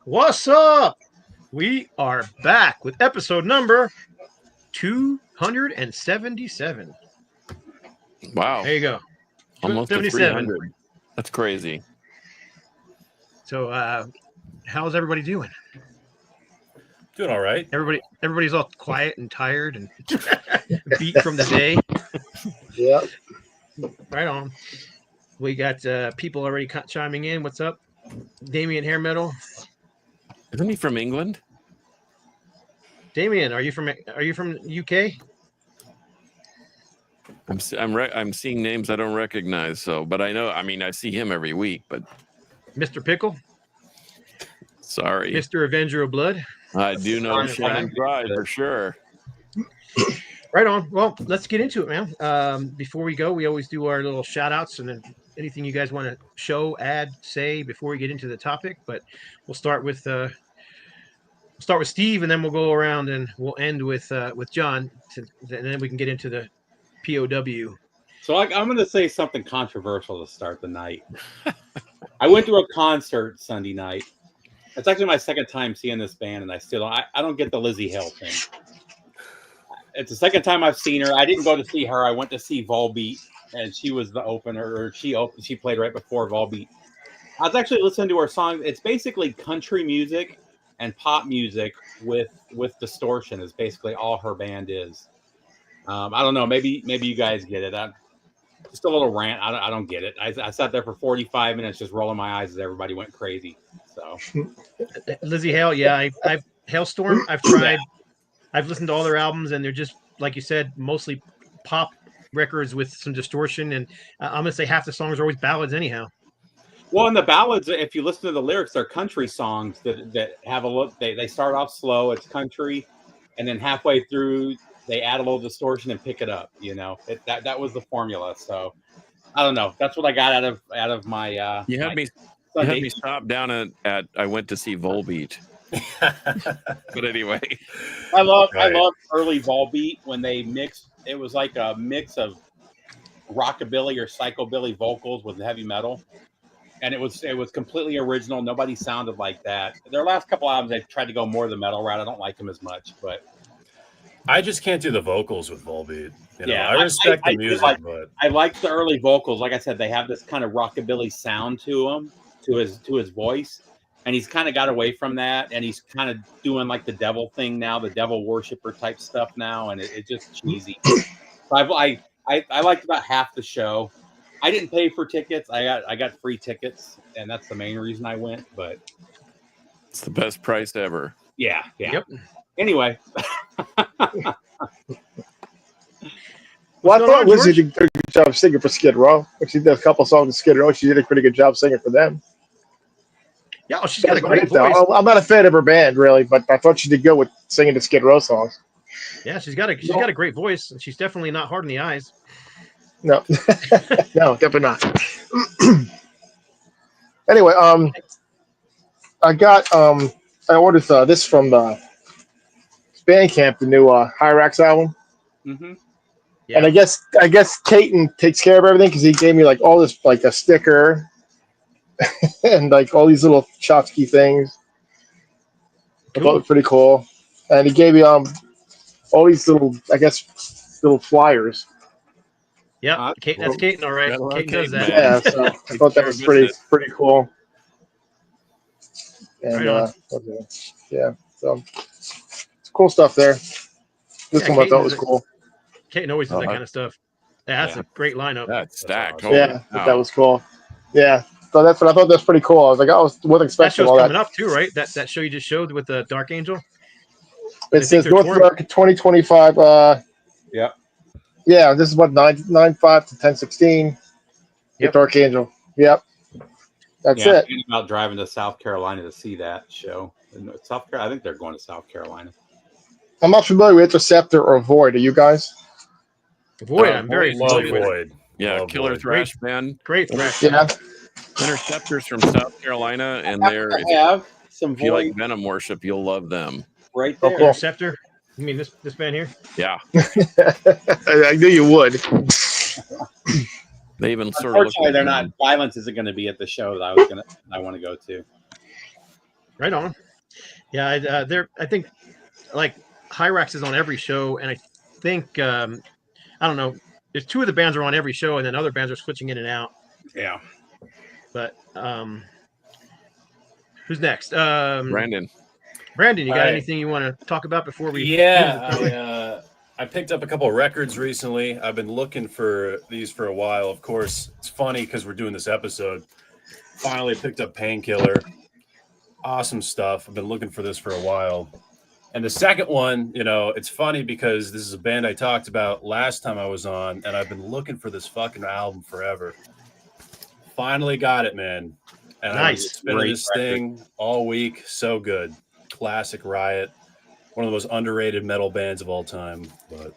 What's up? We are back with episode number 277. Wow. There you go. Almost to 277. 300. That's crazy. So, how's everybody doing? Doing all right. Everybody's all quiet and tired and beat from the day. Yep. Right on. We got people already chiming in. What's up? Damien Hair Metal. Isn't he from England? Damien, are you from UK? I'm seeing names I don't recognize. But I know. I mean, I see him every week. But Mr. Pickle, sorry, Mr. Avenger of Blood. I do know Fine, Shannon fine. Drive for sure. Right on. Well, let's get into it, man. Before we go, we always do our little shout outs and then anything you guys want to show, add, say before we get into the topic. But we'll start with Steve, and then we'll go around and we'll end with John, and then we can get into the POW. So I'm going to say something controversial to start the night. I went to a concert Sunday night. It's actually my second time seeing this band, and I don't get the Lizzie Hale thing. It's the second time I've seen her. I didn't go to see her. I went to see Volbeat, and she was the opener. She played right before Volbeat. I was actually listening to her song. It's basically country music and pop music with distortion is basically all her band is. I don't know. Maybe you guys get it. Just a little rant. I don't get it. I sat there for 45 minutes just rolling my eyes as everybody went crazy. So Lizzie Hale, yeah, I've Hailstorm. I've tried. I've listened to all their albums, and they're just like you said, mostly pop records with some distortion. And I'm gonna say half the songs are always ballads, anyhow. well, in the ballads, if you listen to the lyrics, they're country songs that have a look. They start off slow. It's country, and then halfway through they add a little distortion and pick it up. You know, that was the formula. So I don't know. That's what I got out of my. You had me stop down at I went to see Volbeat. But anyway, I love early Volbeat when they mixed. It was like a mix of rockabilly or psychobilly vocals with heavy metal, and it was completely original. Nobody sounded like that. Their last couple albums, they tried to go more the metal route. I don't like them as much, but I just can't do the vocals with Volbeat. Yeah, I respect the music, but I like the early vocals. Like I said, they have this kind of rockabilly sound to them, to his voice. And he's kind of got away from that, and he's kind of doing like the devil thing now, the devil worshiper type stuff now, and it's just cheesy. So I liked about half the show. I didn't pay for tickets. I got free tickets, and that's the main reason I went. But it's the best price ever. yeah. Yep. Anyway, Well, I thought George? Lizzie did a pretty good job singing for Skid Row. She did a couple songs with Skid Row. She did a pretty good job singing for them. Yeah, she's got a great Though. voice. I'm not a fan of her band, really, but I thought she did good with singing the Skid Row songs. Yeah, she's got a great voice, and she's definitely not hard on the eyes. No, no, definitely not. Anyway, I got I ordered this from Bandcamp, the new Hyrax album. mm-hmm. Yeah. And I guess Caton takes care of everything because he gave me like all this, like a sticker and like all these little tchotchke things. I thought it was pretty cool. And he gave me all these little, I guess, little flyers. Yeah, that's Caton, all right. Gotta love Caton does Caton, that. man. Yeah, so I thought that was pretty cool. And Right on. yeah, so it's cool stuff there. This Yeah, one I thought was Caton's cool. Caton always does that Uh-huh. kind of stuff. Yeah, that's Yeah. a great lineup. That's stacked. awesome. Yeah, that was cool. Yeah, so that's what I thought. That's pretty cool. I was like, I wasn't That expecting show's all coming that. up too, right? That show you just showed with the Dark Angel. It says North America 2025. Yep. Yeah, this is what 9/5 to 10/16. Yep. Dark Angel. Yep. That's Yeah, I'm it. thinking about driving to South Carolina to see that show. In South Carolina, I think they're going to South Carolina. I'm not familiar with Interceptor or Void. Are you guys? Void, I'm very love familiar with. Void. Yeah, Love Killer Void. Thrash band. Great thrash. Yeah. Interceptors from South Carolina, and they're I have some if you like Void Venom worship, you'll love them. right Oh, there. cool. Interceptor. You mean this band here? Yeah, I knew you would. they even sort of look Unfortunately, like they're Venom. not. Violence isn't going to be at the show that I want to go to. Right on. Yeah, I think like Hyrax is on every show, and I think I don't know. There's two of the bands are on every show, and then other bands are switching in and out. Yeah. But who's next? Brandon. Brandon, you got Hi. anything you want to talk about before we? Yeah, I picked up a couple of records recently. I've been looking for these for a while. Of course, it's funny because we're doing this episode. Finally picked up Painkiller. Awesome stuff. I've been looking for this for a while. And the second one, it's funny because this is a band I talked about last time I was on, and I've been looking for this fucking album forever. Finally got it, man. And I was Nice. spinning Great this thing all week. So good. Classic Riot. One of the most underrated metal bands of all time. But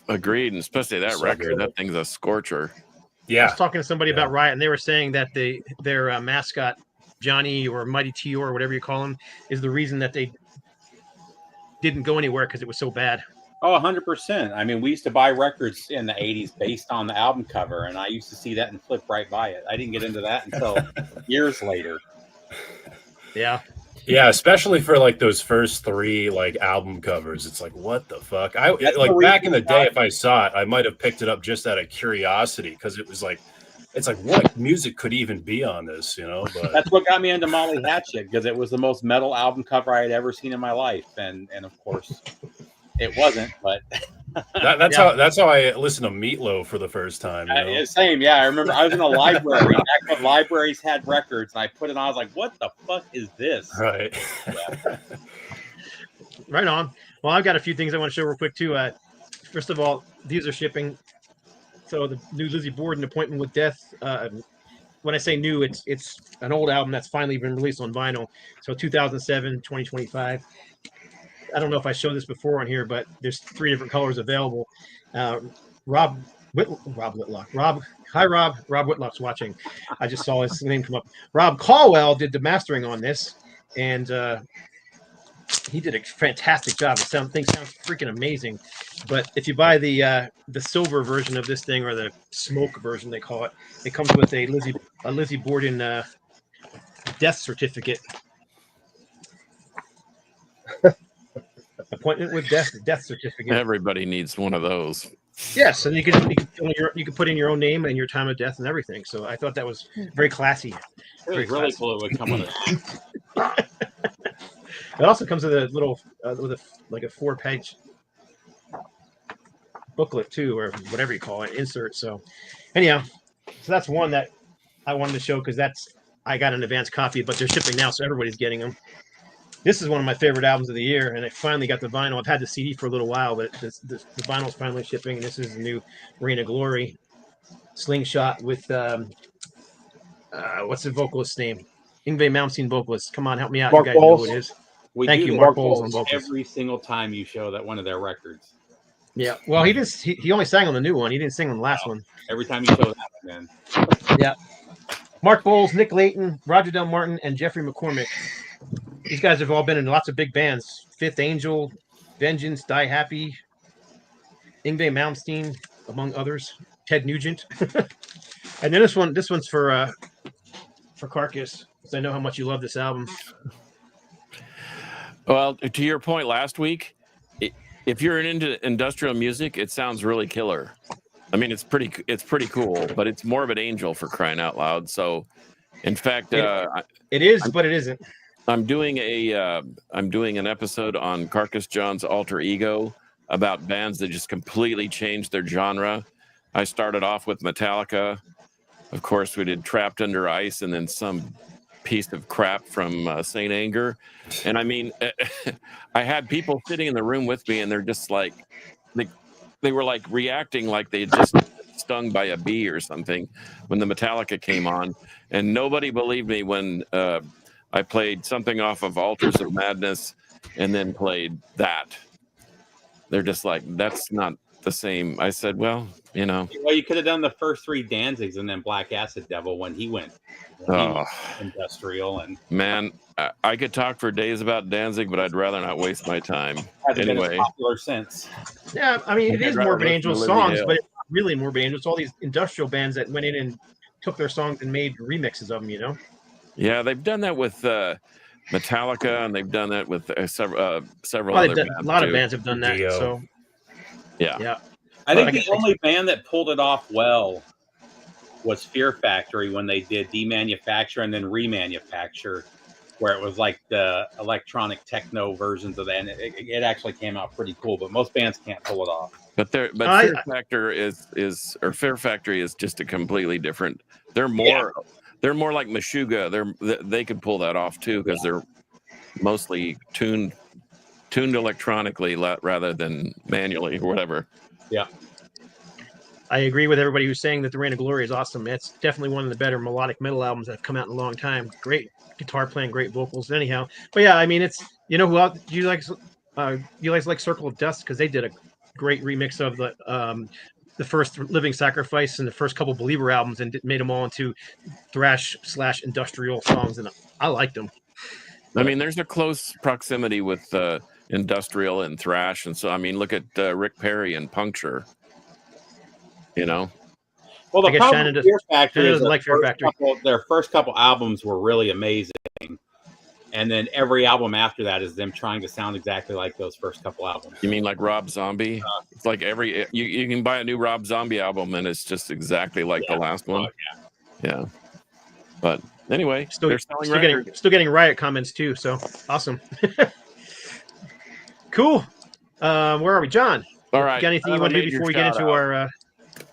Agreed, and especially that So record. good. That thing's a scorcher. I yeah, was talking to somebody Yeah. about Riot, and they were saying that their mascot Johnny or Mighty T or whatever you call him is the reason that they didn't go anywhere because it was so bad. Oh, 100%. I mean, we used to buy records in the 80s based on the album cover, and I used to see that and flip right by it. I didn't get into that until years later. Yeah, yeah, especially for like those first three like album covers. It's like, what the fuck? That's Like the back reason in the day, if I saw it, I might have picked it up just out of curiosity because it was like, it's like what music could even be on this, But That's what got me into Molly Hatchet, because it was the most metal album cover I had ever seen in my life, and of course, it wasn't. But that's Yeah. that's how I listened to Meatloaf for the first time. same, yeah. I remember I was in a library back when libraries had records, and I put it on. I was like, "What the fuck is this?" Right. right on. Well, I've got a few things I want to show real quick too. First of all, these are shipping. So the new Lizzie Borden, Appointment with Death. When I say new, it's an old album that's finally been released on vinyl. So 2007, 2025. I don't know if I showed this before on here, but there's 3 different colors available. Rob Whitlock. Hi, Rob. Rob Whitlock's watching. I just saw his name come up. Rob Caldwell did the mastering on this, and he did a fantastic job. The thing sounds freaking amazing. But if you buy the silver version of this thing, or the smoke version they call it, it comes with a Lizzie Borden death certificate. Appointment with death certificate. Everybody needs one of those. Yes, and you can put in your own name and your time of death and everything. So I thought that was very classy. It was really cool. It would come with it. It also comes with a little like a 4-page booklet too, or whatever you call it, insert. So anyhow, so that's one that I wanted to show because I got an advance copy, but they're shipping now, so everybody's getting them. This is one of my favorite albums of the year, and I finally got the vinyl. I've had the CD for a little while, but the vinyl's finally shipping, and this is the new Reign of Glory Slingshot with what's the vocalist's name? Yngwie Malmsteen vocalist. Come on, help me out. Mark You guys know Bowles. who it is. We Thank do you, this Mark Bowles on vocals. every single time you show that one of their records. Yeah. Well, he just he only sang on the new one. He didn't sing on the last one. Every time you show that, man. Mark Bowles, Nick Layton, Roger Del Martin, and Jeffrey McCormick. These guys have all been in lots of big bands. Fifth Angel, Vengeance, Die Happy, Yngwie Malmsteen, among others. Ted Nugent. And then this one's for Carcass, because I know how much you love this album. Well, to your point last week, if you're into industrial music, it sounds really killer. I mean, it's pretty cool, but it's more of an Angel, for crying out loud. So, in fact, It is, but it isn't. I'm doing an episode on Carcass John's Alter Ego about bands that just completely changed their genre. I started off with Metallica. Of course, we did Trapped Under Ice, and then some piece of crap from Saint Anger. And I mean, I had people sitting in the room with me, and they're just like, they were like reacting like they had just stung by a bee or something when the Metallica came on. And nobody believed me when I played something off of Altars of Madness and then played that. They're just like, that's not the same. I said, well, Well, you could have done the first 3 Danzigs and then Black Acid Devil when he went industrial. And man, I could talk for days about Danzig, but I'd rather not waste my time. hasn't been Anyway, as popular since. Yeah, I mean, it is rather Morbid listen Angel to Lizzie songs, Hale. but it's not really Morbid Angel. It's all these industrial bands that went in and took their songs and made remixes of them, yeah, they've done that with Metallica, and they've done that with several Well, other bands. a lot of too. bands have done that. Dio. So Yeah. I think Well, I the guess- only band that pulled it off well was Fear Factory when they did demanufacture and then remanufacture, where it was like the electronic techno versions of that. And it actually came out pretty cool, but most bands can't pull it off. But Fear Factor Fear Factory is just a completely different. They're more like Meshuggah. They could pull that off too because they're mostly tuned electronically rather than manually or whatever. Yeah. I agree with everybody who's saying that The Reign of Glory is awesome. It's definitely one of the better melodic metal albums that have come out in a long time. Great guitar playing, great vocals. Anyhow, but yeah, I mean, it's who else do you like? You guys like Circle of Dust because they did a great remix of the first Living Sacrifice and the first couple Believer albums and made them all into thrash/industrial songs, and I liked them. I mean, there's a close proximity with industrial and thrash, and so I mean, look at Rick Perry and Puncture. Well, the I guess problem Shannon with Fear Factory Shannon is doesn't like Fear Factory. their first couple albums were really amazing, and then every album after that is them trying to sound exactly like those first couple albums. You mean like Rob Zombie? It's like you can buy a new Rob Zombie album and it's just exactly like the last one. Yeah. But anyway, they're selling still getting riot comments too. So awesome. Cool. Where are we, John? All right. Got anything you want to do before we get into our?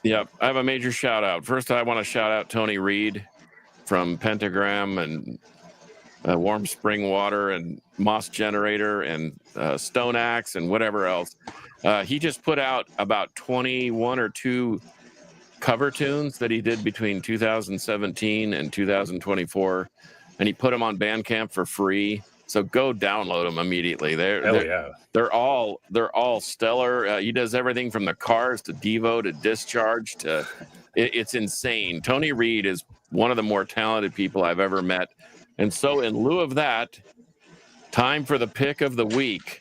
Yep, I have a major shout out. First, I want to shout out Tony Reed from Pentagram and Warm Spring Water and Moss Generator and Stone Axe and whatever else. He just put out about 21 or 2 cover tunes that he did between 2017 and 2024, and he put them on Bandcamp for free. So go download them immediately. They're all stellar. He does everything from the Cars to Devo to Discharge to it's insane. Tony Reed is one of the more talented people I've ever met. And so in lieu of that, time for the pick of the week.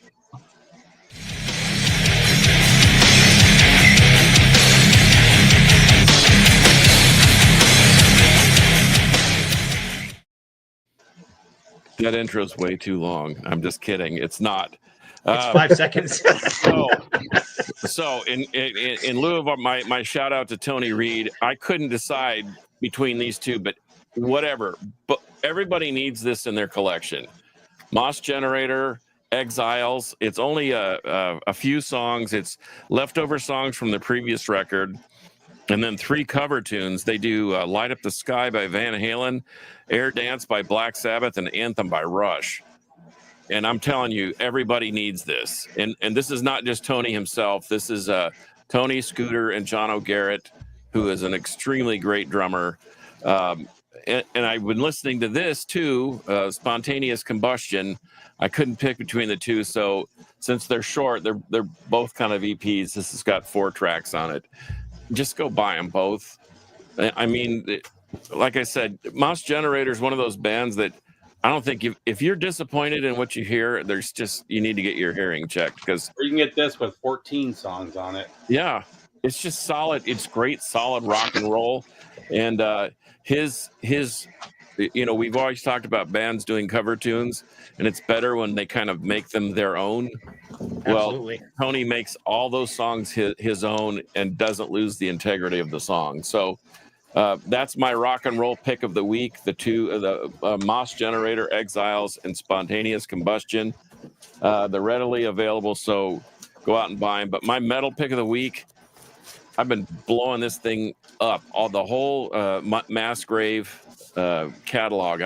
That intro's way too long. I'm just kidding. It's not. It's 5 seconds. So in lieu of my shout out to Tony Reed, I couldn't decide between these two, but whatever. But everybody needs this in their collection. Moss Generator, Exiles. It's only a few songs. It's leftover songs from the previous record. And then 3 cover tunes. They do Light Up the Sky by Van Halen, Air Dance by Black Sabbath, and Anthem by Rush. And I'm telling you, everybody needs this. And this is not just Tony himself. This is Tony, Scooter, and John O'Garrett, who is an extremely great drummer. And I've been listening to this too, Spontaneous Combustion. I couldn't pick between the two. So since they're short, they're both kind of EPs. This has got 4 tracks on it. Just go buy them both. I mean, like I said, Moss Generator is one of those bands that I don't think if you're disappointed in what you hear, you need to get your hearing checked because you can get this with 14 songs on it. Yeah, it's just solid. It's great, solid rock and roll. And his we've always talked about bands doing cover tunes, and it's better when they kind of make them their own. Absolutely. Well, Tony makes all those songs his own and doesn't lose the integrity of the song. So that's my rock and roll pick of the week. The Moss Generator, Exiles, and Spontaneous Combustion. They're readily available, so go out and buy them. But my metal pick of the week, I've been blowing this thing up. The whole Massgrave catalog.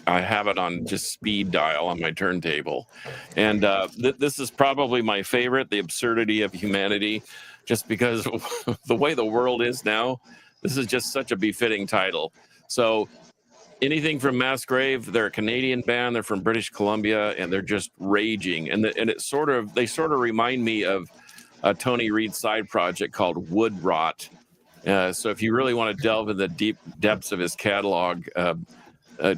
I have it on just speed dial on my turntable. And this is probably my favorite, The Absurdity of Humanity, just because the way the world is now, this is just such a befitting title. So anything from Massgrave, they're a Canadian band, they're from British Columbia, and they're just raging. And they sort of remind me of a Tony Reed side project called Wood Rot. So if you really want to delve into the deep depths of his catalog,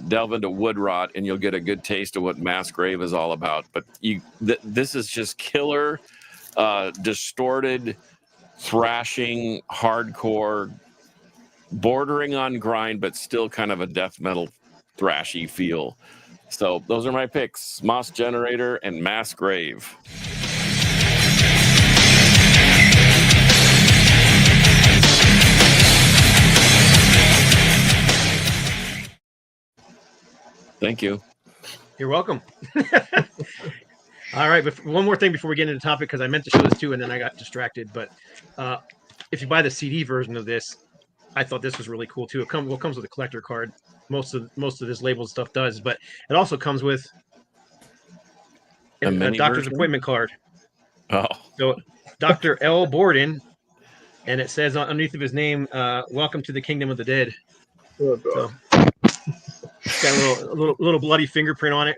delve into Wood Rot and you'll get a good taste of what Massgrave is all about. But this is just killer, distorted, thrashing, hardcore, bordering on grind, but still kind of a death metal thrashy feel. So those are my picks: Moss Generator and Mass Grave. Thank you. You're welcome. All right, but one more thing before we get into the topic, because I meant to show this too, and then I got distracted. But if you buy the CD version of this, I thought this was really cool too. It comes with a collector card. Most of this labeled stuff does, but it also comes with a mini doctor's version? appointment card. Oh, So Dr. L. Borden, and it says underneath of his name, "Welcome to the Kingdom of the Dead." Oh, God. So it's got a little bloody fingerprint on it.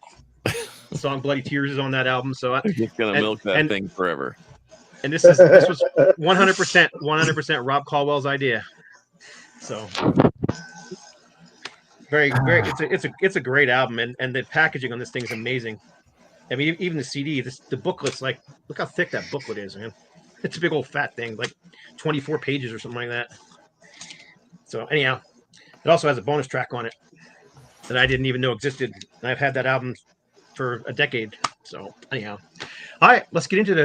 The song "Bloody Tears" is on that album. So I'm just gonna And- milk that and- thing forever. and this was 100% Rob Caldwell's idea. So very it's a great album, and the packaging on this thing is amazing. I mean, even the CD, the booklet's like, look how thick that booklet is, man. It's a big old fat thing, like 24 pages or something like that. So anyhow, it also has a bonus track on it that I didn't even know existed. And I've had that album for a decade. So anyhow, all right, let's get into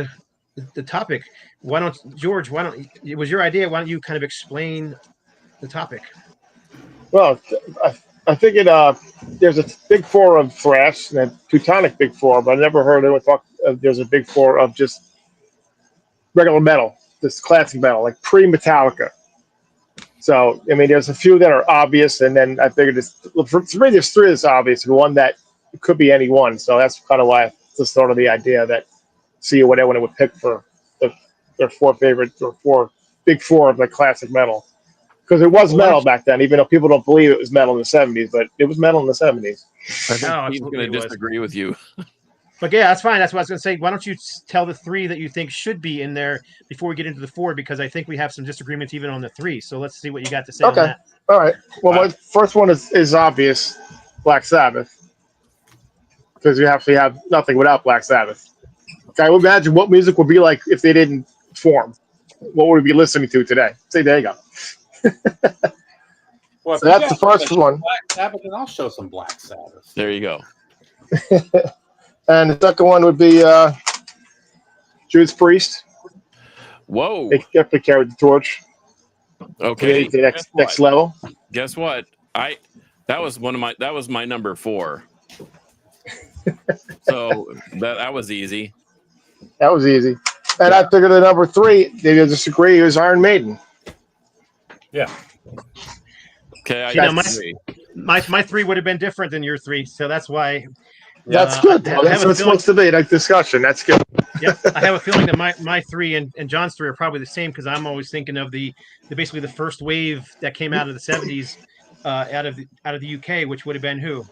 the topic. Why don't George? It was your idea? Why don't you kind of explain the topic? Well, I figured there's a big four of thrash and a Teutonic big four, but I never heard anyone talk. There's a big four of just regular metal, this classic metal, like pre-Metallica. So, I mean, there's a few that are obvious, and then I figured there's three that's obvious, and one that could be any one. So that's kind of why I just thought of the idea that see what everyone would pick for their four favorite or big four of the classic metal. Because it was metal back then, even though people don't believe it was metal in the 70s, but it was metal in the 70s. I think No, he's absolutely going it to was. disagree with you. But yeah, that's fine. That's what I was going to say. Why don't you tell the three that you think should be in there before we get into the four? Because I think we have some disagreements even on the three. So let's see what you got to say on Okay. that. All right. Well, my first one is obvious, Black Sabbath. Because you actually have nothing without Black Sabbath. Okay, I would imagine what music would be like if they didn't form. What would we be listening to today? See, there you go. Well, So that's the first one. Black Sabbath, and I'll show some Black Sabbath. There you go. And the second one would be Judas Priest. Whoa. They definitely carried the torch. Okay. The next level. Guess what? That was my number 4. So that was easy. That was easy. And I figured the number 3, they disagree, is Iron Maiden. Yeah. Okay, I You know, got 3. My three would have been different than your three. So that's why. That's good. I have That's a what it's feeling- supposed to be, like discussion. That's good. Yeah, I have a feeling that my three and John's three are probably the same because I'm always thinking of the basically the first wave that came out of the 70s out of the UK, which would have been who?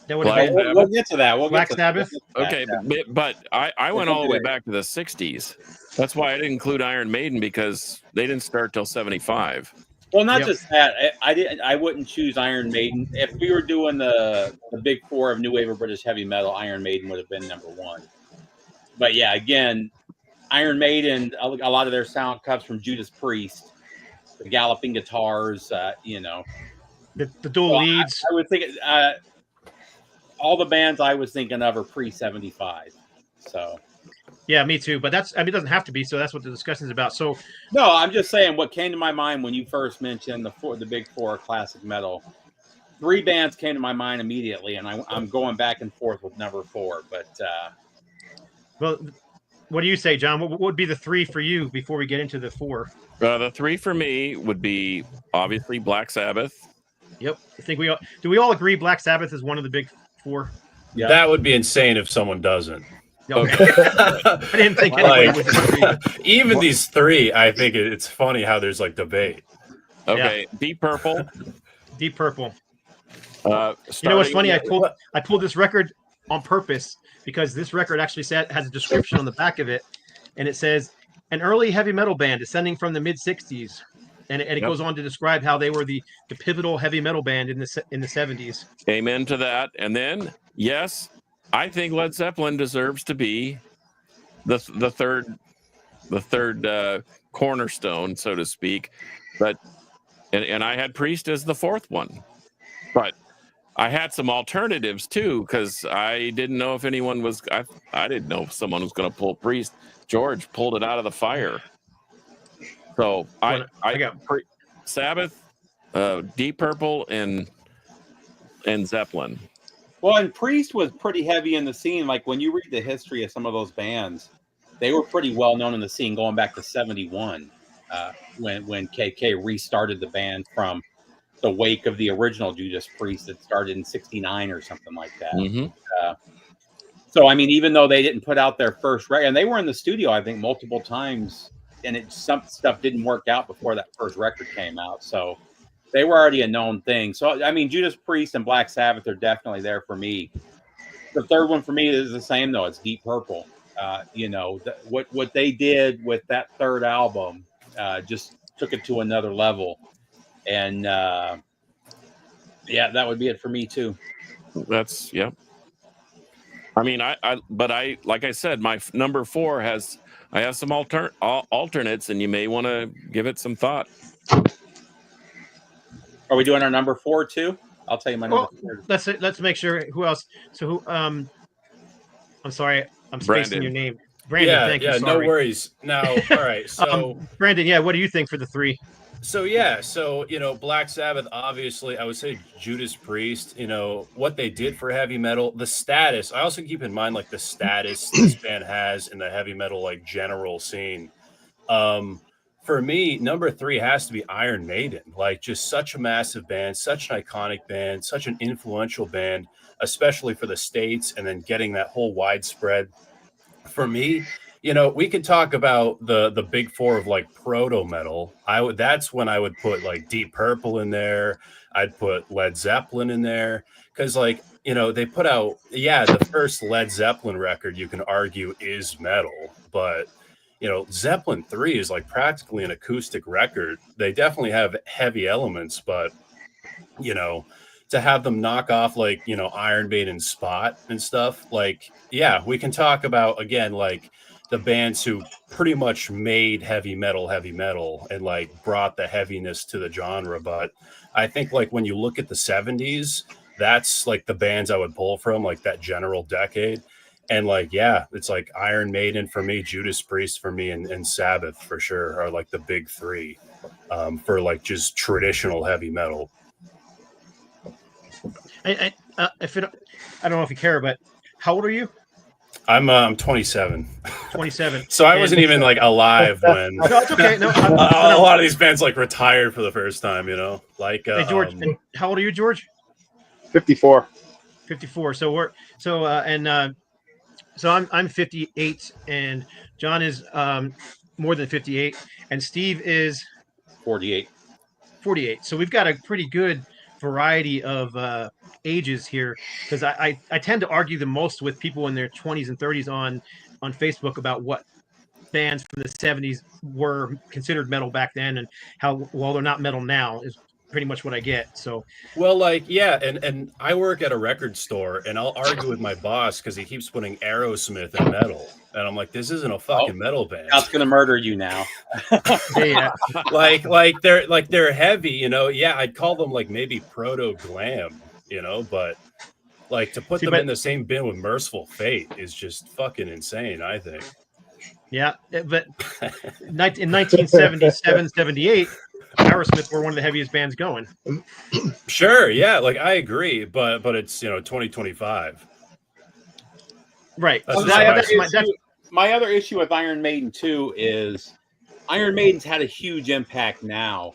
That would have Black been Sabbath. We'll get to that. Black Sabbath? Okay, but I went all the way back to the 60s. That's why I didn't include Iron Maiden, because they didn't start till 75. Well, not Yep. just that. I wouldn't choose Iron Maiden. If we were doing the big four of new wave of British heavy metal, Iron Maiden would have been number 1. But yeah, again, Iron Maiden, a lot of their sound comes from Judas Priest, the galloping guitars. the dual Well, leads. I would think all the bands I was thinking of are pre-75. So Yeah, me too. But it doesn't have to be. So that's what the discussion is about. So no, I'm just saying what came to my mind when you first mentioned the big four classic metal. 3 bands came to my mind immediately, and I'm going back and forth with number 4. But well, what do you say, John? What would be the 3 for you before we get into the 4? The 3 for me would be obviously Black Sabbath. Yep. I think we all agree Black Sabbath is one of the big 4. yeah, That would be insane if someone doesn't. Okay. I didn't think anybody Like, would disagree. even these 3, I think it's funny how there's like debate. Okay, Deep Purple. Deep Purple. You Uh, know what's starting- funny? I pulled this record on purpose because this record actually has a description on the back of it, and it says an early heavy metal band descending from the mid '60s, and it goes on to describe how they were the pivotal heavy metal band in the '70s. Amen to that. And then, yes, I think Led Zeppelin deserves to be the third cornerstone, so to speak. But and I had Priest as the 4th one. But I had some alternatives too, because I didn't know if anyone was. I didn't know if someone was going to pull Priest. George pulled it out of the fire. So I got Sabbath, Deep Purple, and Zeppelin. Well, and Priest was pretty heavy in the scene. Like when you read the history of some of those bands, they were pretty well known in the scene going back to '71, when KK restarted the band from the wake of the original Judas Priest that started in '69 or something like that. Mm-hmm. So I mean, even though they didn't put out their first record, and they were in the studio, I think, multiple times, and some stuff didn't work out before that first record came out. So they were already a known thing. So I mean, Judas Priest and Black Sabbath are definitely there for me. The third one for me is the same though. It's Deep Purple. What they did with that third album just took it to another level. And that would be it for me too. That's yep. I mean, but like I said, my number 4 I have some alternates, and you may want to give it some thought. Are we doing our number 4 too? I'll tell you my number 4. Let's make sure who else. So who? I'm sorry, I'm spacing Brandon. your name. Brandon, thank you. No Sorry. worries. Now, all right. So, Brandon, what do you think for the 3? So Black Sabbath, obviously, I would say Judas Priest, what they did for heavy metal, the status. I also keep in mind like the status this band has in the heavy metal like general scene. For me, number 3 has to be Iron Maiden. Like just such a massive band, such an iconic band, such an influential band, especially for the States, and then getting that whole widespread. For me, we could talk about the big 4 of like proto metal. That's when I would put like Deep Purple in there. I'd put Led Zeppelin in there because they put out the first Led Zeppelin record you can argue is metal, but Zeppelin 3 is like practically an acoustic record. They definitely have heavy elements, but to have them knock off like Iron Maiden Spot and stuff, like we can talk about again like the bands who pretty much made heavy metal and like brought the heaviness to the genre. But I think like when you look at the 70s, that's like the bands I would pull from, like that general decade. And like, it's like Iron Maiden for me, Judas Priest for me, and Sabbath for sure are like the big 3 for like just traditional heavy metal. I don't know if you care, but how old are you? I'm 27. 27. So I wasn't even like alive when. No, it's okay. No, a lot of these bands like retired for the first time. Like. Hey George, and how old are you, George? 54. 54. So I'm 58, and John is more than 58, and Steve is 48. 48. So we've got a pretty good variety of ages here, because I tend to argue the most with people in their 20s and 30s on Facebook about what bands from the 70s were considered metal back then, and how well they're not metal now is pretty much what I get. So and I work at a record store, and I'll argue with my boss because he keeps putting Aerosmith in metal, and I'm like, this isn't a fucking metal band. That's gonna murder you now. yeah. like they're heavy, I'd call them like maybe proto glam, but like to put them in the same bin with Merciful Fate is just fucking insane, I think. Yeah, but in 1977, 78, Aerosmith were one of the heaviest bands going. Sure, like I agree, but it's 2025. Right. My other issue with Iron Maiden too is Iron Maiden's had a huge impact now.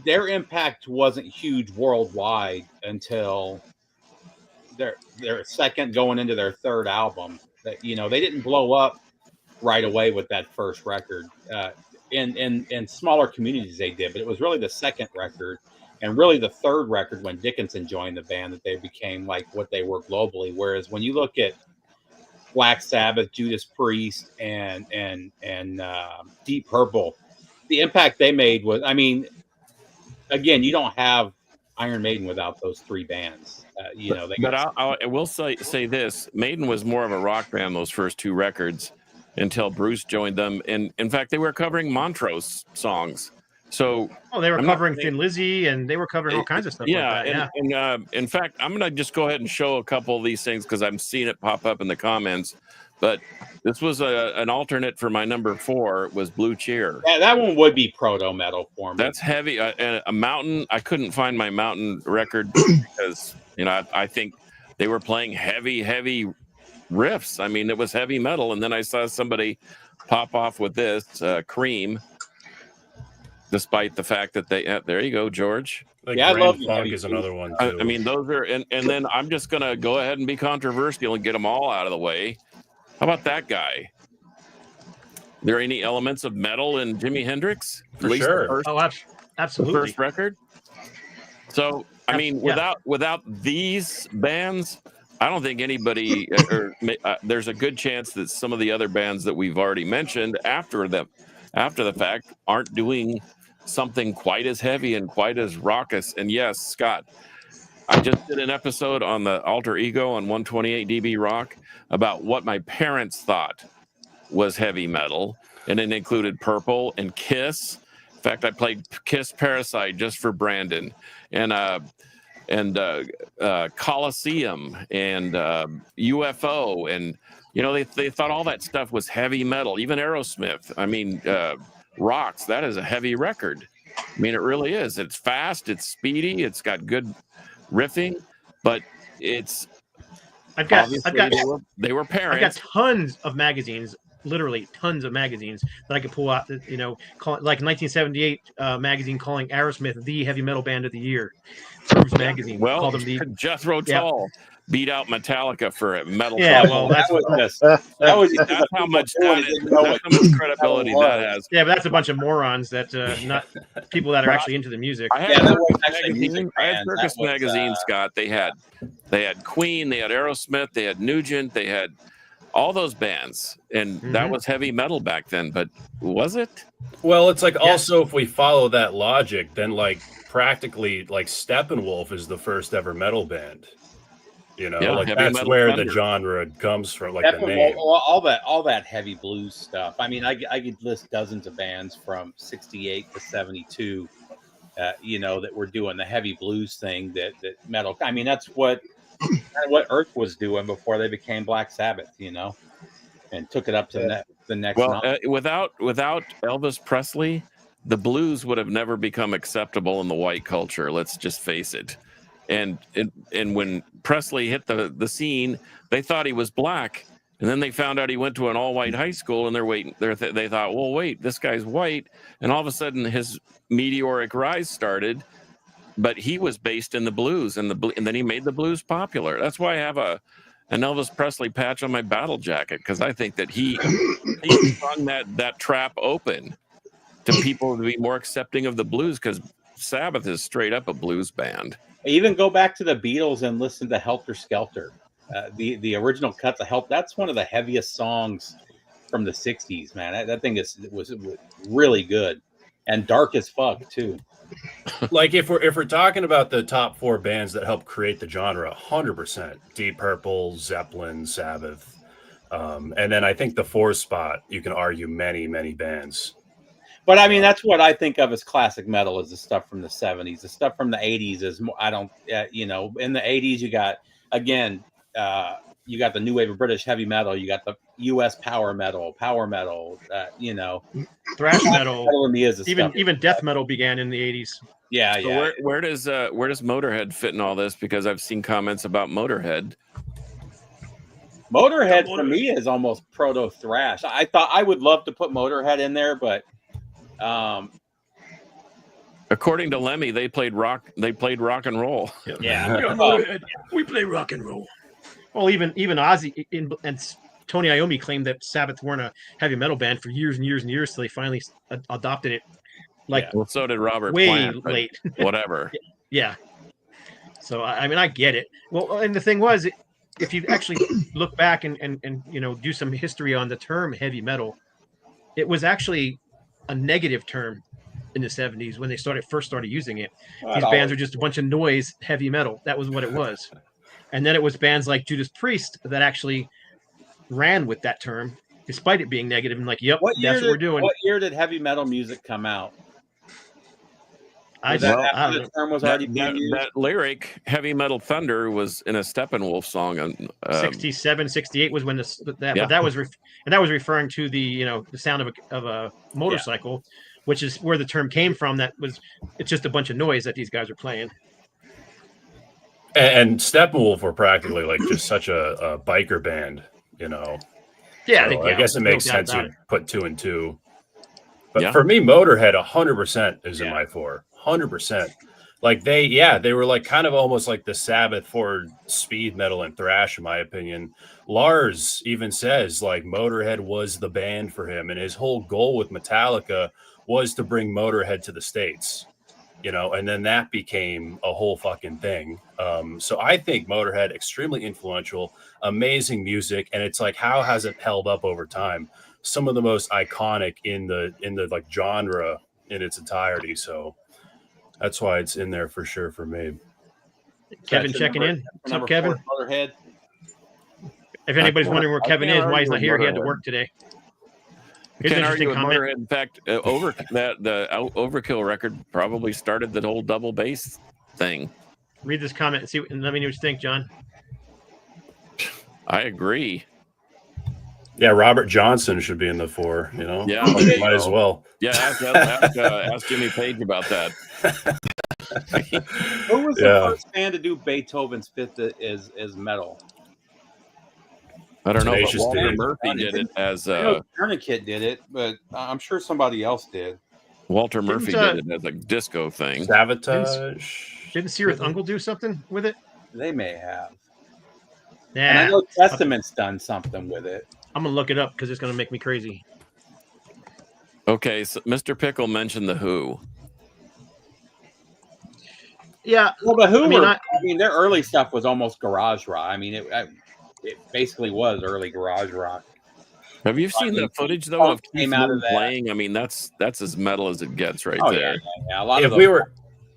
Their impact wasn't huge worldwide until their second, going into their third album. That they didn't blow up right away with that first record. In smaller communities they did, but it was really the second record and really the third record when Dickinson joined the band that they became like what they were globally. Whereas when you look at Black Sabbath, Judas Priest, and Deep Purple, the impact they made was, again, you don't have Iron Maiden without those 3 bands. But I will say this: Maiden was more of a rock band those first 2 records until Bruce joined them. And in fact, they were covering Montrose songs So Oh, they were I'm not covering saying- Thin Lizzy, and they were covering all kinds of stuff yeah, like that. and in fact, I'm gonna just go ahead and show a couple of these things because I'm seeing it pop up in the comments. But this was an alternate for my number 4 was Blue Cheer. Yeah, that one would be proto metal for me. That's heavy. And a Mountain. I couldn't find my Mountain record because I think they were playing heavy riffs. I mean, it was heavy metal. And then I saw somebody pop off with this Cream. Despite the fact that there you go, George. Like Yeah, I Grand love the Funk heavy is blues. another one too. I mean, those are, and then I'm just gonna go ahead and be controversial and get them all out of the way. How about that guy? There any elements of metal in Jimi Hendrix? For At least sure. the first, Oh, the absolutely. first record. So I mean, Yeah. without these bands, I don't think anybody, there's a good chance that some of the other bands that we've already mentioned after the fact aren't doing something quite as heavy and quite as raucous. And yes, Scott, I just did an episode on the Alter Ego on 128 dB Rock about what my parents thought was heavy metal, and it included Purple and Kiss. In fact, I played Kiss Parasite just for Brandon, and Coliseum and UFO, and they thought all that stuff was heavy metal. Even Aerosmith. I mean, Rocks. That is a heavy record. I mean, it really is. It's fast. It's speedy. It's got good riffing, but it's I've got they were I've got parents. tons of magazines, literally tons of magazines that I could pull out. That like 1978 magazine calling Aerosmith the heavy metal band of the year. Grooves magazine Well, called them the. Jethro Tull beat out Metallica for a metal. Yeah, cover. well, that's that was That's how much credibility that has. Yeah, but that's a bunch of morons that not people that are actually into the music. I had Yeah, that Circus was actually magazine. music I had bands. Circus That was, magazine, Scott. They had Queen, they had Aerosmith, they had Nugent, they had all those bands, and that Mhm. was heavy metal back then. But was it? Well, it's like also if we follow that logic, then like practically like Steppenwolf is the first ever metal band. Yeah, like heavy that's metal where thunder. the genre comes from, like Definitely, the name. all that heavy blues stuff. I mean, I could list dozens of bands from '68 to '72, that were doing the heavy blues thing. That metal. I mean, that's what Earth was doing before they became Black Sabbath. And took it up to the next. Well, without Elvis Presley, the blues would have never become acceptable in the white culture. Let's just face it. And when Presley hit the scene, they thought he was black, and then they found out he went to an all-white high school, and they thought, well, wait, this guy's white, and all of a sudden his meteoric rise started. But he was based in the blues, and then he made the blues popular. That's why I have an Elvis Presley patch on my battle jacket, because I think that he sprung that trap open to people to be more accepting of the blues, because Sabbath is straight up a blues band. Even go back to the Beatles and listen to Helter Skelter, the original cut to Help. That's one of the heaviest songs from the '60s, man. That thing was really good and dark as fuck too. Like if we're talking about the top 4 bands that helped create the genre, 100%, Deep Purple, Zeppelin, Sabbath, and then I think the 4th spot you can argue many bands. But I mean, that's what I think of as classic metal, is the stuff from the '70s. The stuff from the '80s is more. I don't, in the '80s you got you got the new wave of British heavy metal. You got the U.S. power metal. Thrash metal. Metal in the is the stuff. Even death metal began in the 80s. Yeah. So where does Motorhead fit in all this? Because I've seen comments about Motorhead. Motorhead for me is almost proto thrash. I thought I would love to put Motorhead in there, but According to Lemmy, they played rock and roll. yeah. We play rock and roll. Well, even Ozzy and Tony Iommi claimed that Sabbath weren't a heavy metal band for years and years and years, so they finally adopted it. Well, so did Robert way Plant, but late. whatever. Yeah. So I mean, I get it. Well, and the thing was, if you actually look back and do some history on the term heavy metal, it was actually a negative term in the 70s when they first started using it. These bands are just a bunch of noise heavy metal. That was what it was. And then it was bands like Judas Priest that actually ran with that term, despite it being negative, and like, yep, that's what we're doing. What year did heavy metal music come out? I Was just, that I after don't the know. term was That, already being that, used? that lyric, Heavy Metal Thunder, was in a Steppenwolf song. On, 67, 68 was when that, Yeah. but that was and that was referring to the sound of a motorcycle, which is where the term came from. It's just a bunch of noise that these guys are playing. And Steppenwolf were practically like just such a biker band, you know. Yeah, So I guess it makes no doubt sense about you put 2 and 2. But Yeah. for me, Motorhead 100% is in Yeah. my 4. 100%. Like they were like kind of almost like the Sabbath for speed metal and thrash, in my opinion. Lars even says like Motorhead was the band for him, and his whole goal with Metallica was to bring Motorhead to the States, you know, and then that became a whole fucking thing. So I think Motorhead extremely influential, amazing music, and it's like, how has it held up over time? Some of the most iconic in the like genre in its entirety. So that's why it's in there for sure for me. Kevin That's checking number- in. What's number up, Kevin? 4, Motorhead. If anybody's can't- wondering where I Kevin can't is, why he's argue not with here, he had to Motorhead. work today. I Here's an can't argue interesting with comment. Motorhead. In fact, the Overkill record probably started the whole double bass thing. Read this comment and and let me know what you think, John. I agree. Yeah, Robert Johnson should be in the 4, you know? Yeah. Might as well. Yeah, ask Jimmy Page about that. Who was the Yeah. first band to do Beethoven's Fifth as metal? I don't know, but Tenacious Walter D. Murphy did it as I know Tourniquet did it, but I'm sure somebody else did. Walter Murphy Didn't, did it as a disco thing. Sabotage. Didn't Seereth Uncle do something with it? They may have. And I Yeah, know Testament's done something with it. I'm gonna look it up because it's gonna make me crazy. Okay, so Mr. Pickle mentioned the Who. Yeah, Well, the Who I mean, were, their early stuff was almost garage rock. I mean, it basically was early garage rock. Have you seen mean, the footage though Punk of Keith came out of Moon that. playing? I mean, that's as metal as it gets right Oh there. yeah. A lot If of we those- were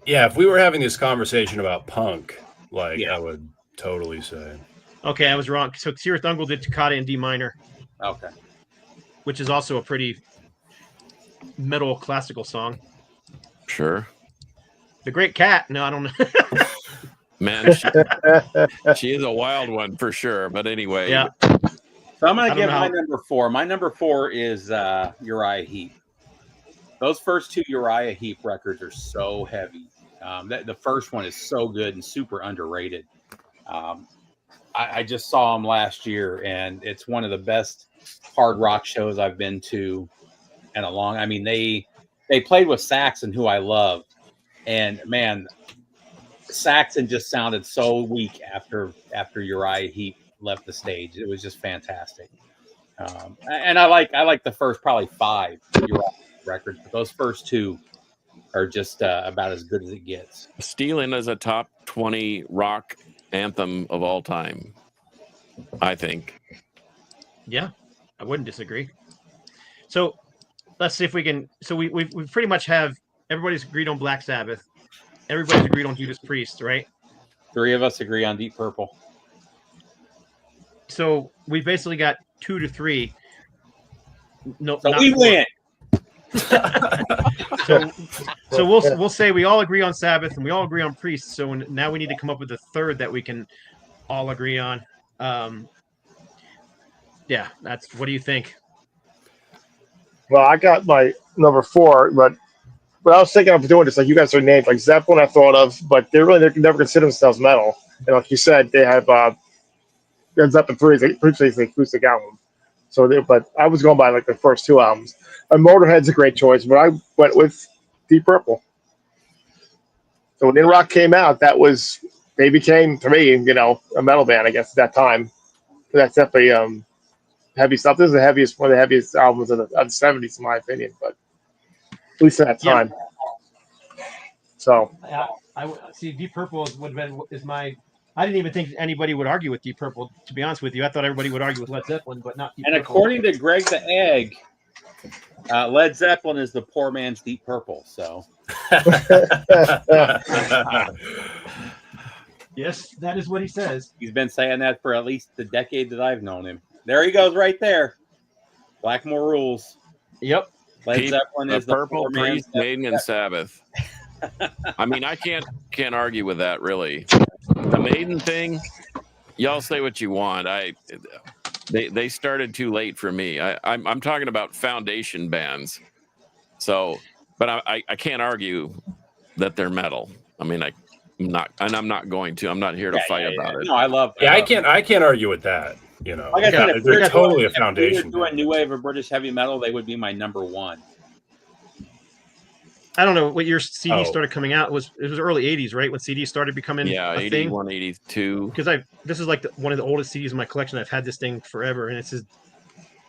if we were having this conversation about punk, like Yeah. I would totally say. okay, I was wrong. So Seereth Uncle did Toccata in D minor, Okay. which is also a pretty metal classical song. Sure. The Great Cat. No, I don't know. Man, she is a wild one for sure. But anyway, Yeah. So I'm I going to don't give know my how- number 4. My number 4 is Uriah Heep. Those first 2 Uriah Heep records are so heavy. The first one is so good and super underrated. I just saw them last year, and it's one of the best hard rock shows I've been to in a long. I mean, they played with Saxon, who I love, and man, Saxon just sounded so weak after Uriah Heep left the stage. It was just fantastic. And I like the first probably 5 Uriah Heep records, but those first 2 are just about as good as it gets. Stealing is a top 20 rock anthem of all time, I think. Yeah, I wouldn't disagree. So let's see if we can. So we pretty much have everybody's agreed on Black Sabbath. Everybody's agreed on Judas Priest, right? 3 of us agree on Deep Purple. So we basically got 2 to 3. No, So not we 4. win. So we'll say we all agree on Sabbath and we all agree on Priest. So now we need to come up with a third that we can all agree on. Yeah, that's. What do you think? Well, I got my number 4, but I was thinking of doing this like you guys are named like Zeppelin. I thought of, but they never consider themselves metal. And like you said, they have Zeppelin 3 is an acoustic album. So, but I was going by like the first 2 albums. And Motorhead's a great choice, but I went with Deep Purple. So when In Rock came out, they became to me, a metal band, I guess at that time. That's definitely heavy stuff. This is one of the heaviest albums of the 70s, in my opinion, but at least at that Yeah. time. So I see. Deep Purple is my. I didn't even think anybody would argue with Deep Purple. To be honest with you, I thought everybody would argue with Led Zeppelin, but not Deep And Purple. according to Greg the Egg, Led Zeppelin is the poor man's Deep Purple. So Yes, that is what he says. he's been saying that for at least the decade that I've known him. There he goes, right there. Blackmore rules. Yep. Led Keep Zeppelin the is the Purple, poor man's. Priest, Maiden, and Sabbath. I mean, I can't argue with that really. The Maiden thing, y'all say what you want. They started too late for me. I'm talking about foundation bands. So, but I can't argue that they're metal. I mean, I'm not going to. I'm not here to fight about it. No, I love. Yeah, I can't argue with that. You know, Like I said, if we they're were totally a if we foundation. were doing new wave of British heavy metal, they would be my number one. I don't know what year CD Oh. started coming out. It was early '80s, right? When CDs started becoming Yeah, a thing. 81, 82. Because this is like one of the oldest CDs in my collection. I've had this thing forever, and it's his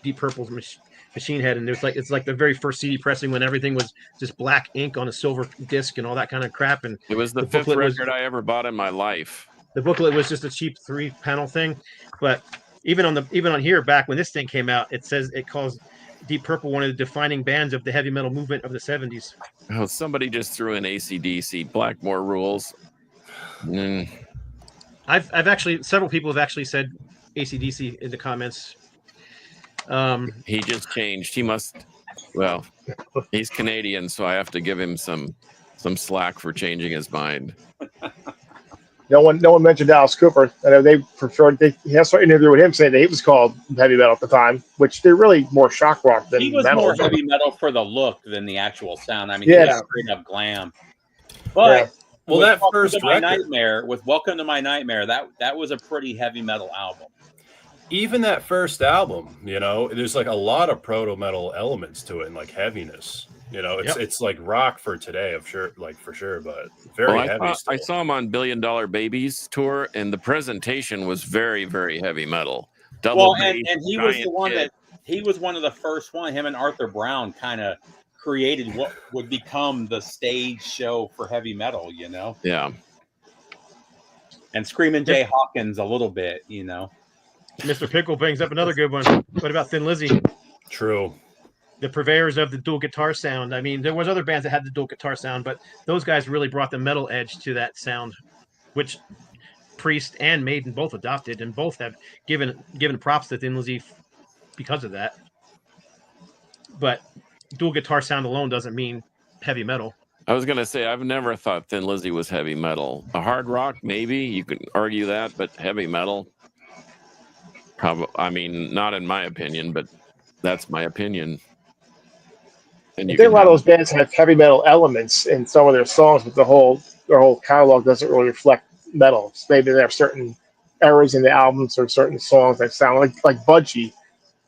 Deep Purple's Machine Head, and it's like the very first CD pressing when everything was just black ink on a silver disc and all that kind of crap. And It was the fifth record I ever bought in my life. the booklet was just a cheap 3-panel thing, but even on here back when this thing came out, it calls Deep Purple one of the defining bands of the heavy metal movement of the 70s. Oh, somebody just threw in AC/DC, Blackmore Rules. I've actually, several people have actually said AC/DC in the comments. He just changed. He must. Well, he's Canadian, so I have to give him some slack for changing his mind. No one mentioned Alice Cooper. I know they preferred. He has an interview with him saying that he was called heavy metal at the time, which they're really more shock rock than He was metal. more heavy metal for the look than the actual sound. I mean, Yeah. he was straight up glam. But Yeah. Well, with that Welcome first to My record, Nightmare, with Welcome to My Nightmare, that was a pretty heavy metal album. even that first album, you know, there's like a lot of proto metal elements to it and like heaviness. You know, it's like rock for today, for sure, but very heavy. I saw him on Billion Dollar Babies tour, and the presentation was very, very heavy metal. And he was the one he was one of the first one. Him and Arthur Brown kind of created what would become the stage show for heavy metal. You know, Yeah. and Screaming Jay Hawkins a little bit. You know, Mr. Pickle brings up another good one. What about Thin Lizzy? True. The purveyors of the dual guitar sound. I mean, there was other bands that had the dual guitar sound, but those guys really brought the metal edge to that sound, which Priest and Maiden both adopted, and both have given props to Thin Lizzy because of that. But dual guitar sound alone doesn't mean heavy metal. I was gonna say I've never thought Thin Lizzy was heavy metal. A hard rock, maybe you could argue that, but heavy metal, probably. I mean, not in my opinion, but that's my opinion. And I think a lot of those bands have heavy metal elements in some of their songs, but their whole catalog doesn't really reflect metal. So maybe there are certain eras in the albums or certain songs that sound like Budgie.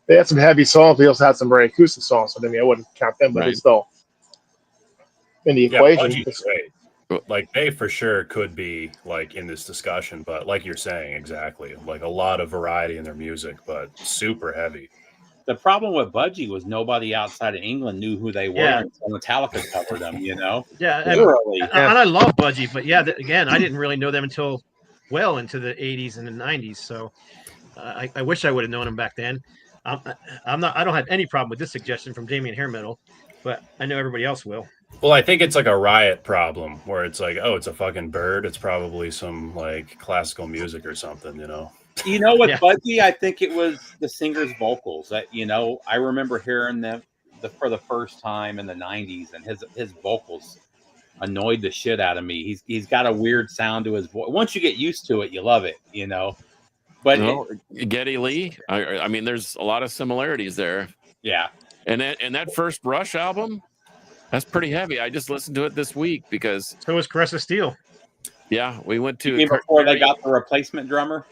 They had some heavy songs, but they also had some very acoustic songs. So I mean, I wouldn't count them, but it's still in the equation. Budgie's great. Like they for sure could be like in this discussion, but like you're saying, exactly, like a lot of variety in their music, but super heavy. the problem with Budgie was nobody outside of England knew who they were until Metallica covered them. You know, Yeah, literally. and I love Budgie, but again, I didn't really know them until well into the 80s and the 90s. So I wish I would have known them back then. I don't have any problem with this suggestion from Damien Hair Metal, but I know everybody else will. Well, I think it's like a Riot problem where it's like, oh, it's a fucking bird. It's probably some like classical music or something, you know? You know, with Budgie, I think it was the singer's vocals that, you know, I remember hearing them for the first time in the 90s, and his vocals annoyed the shit out of me. He's got a weird sound to his voice. Once you get used to it, you love it, you know. But Geddy Lee, I mean, there's a lot of similarities there. Yeah. And that first Rush album, that's pretty heavy. I just listened to it this week because so was Caress of Steel. Yeah, we went to before they got the replacement drummer.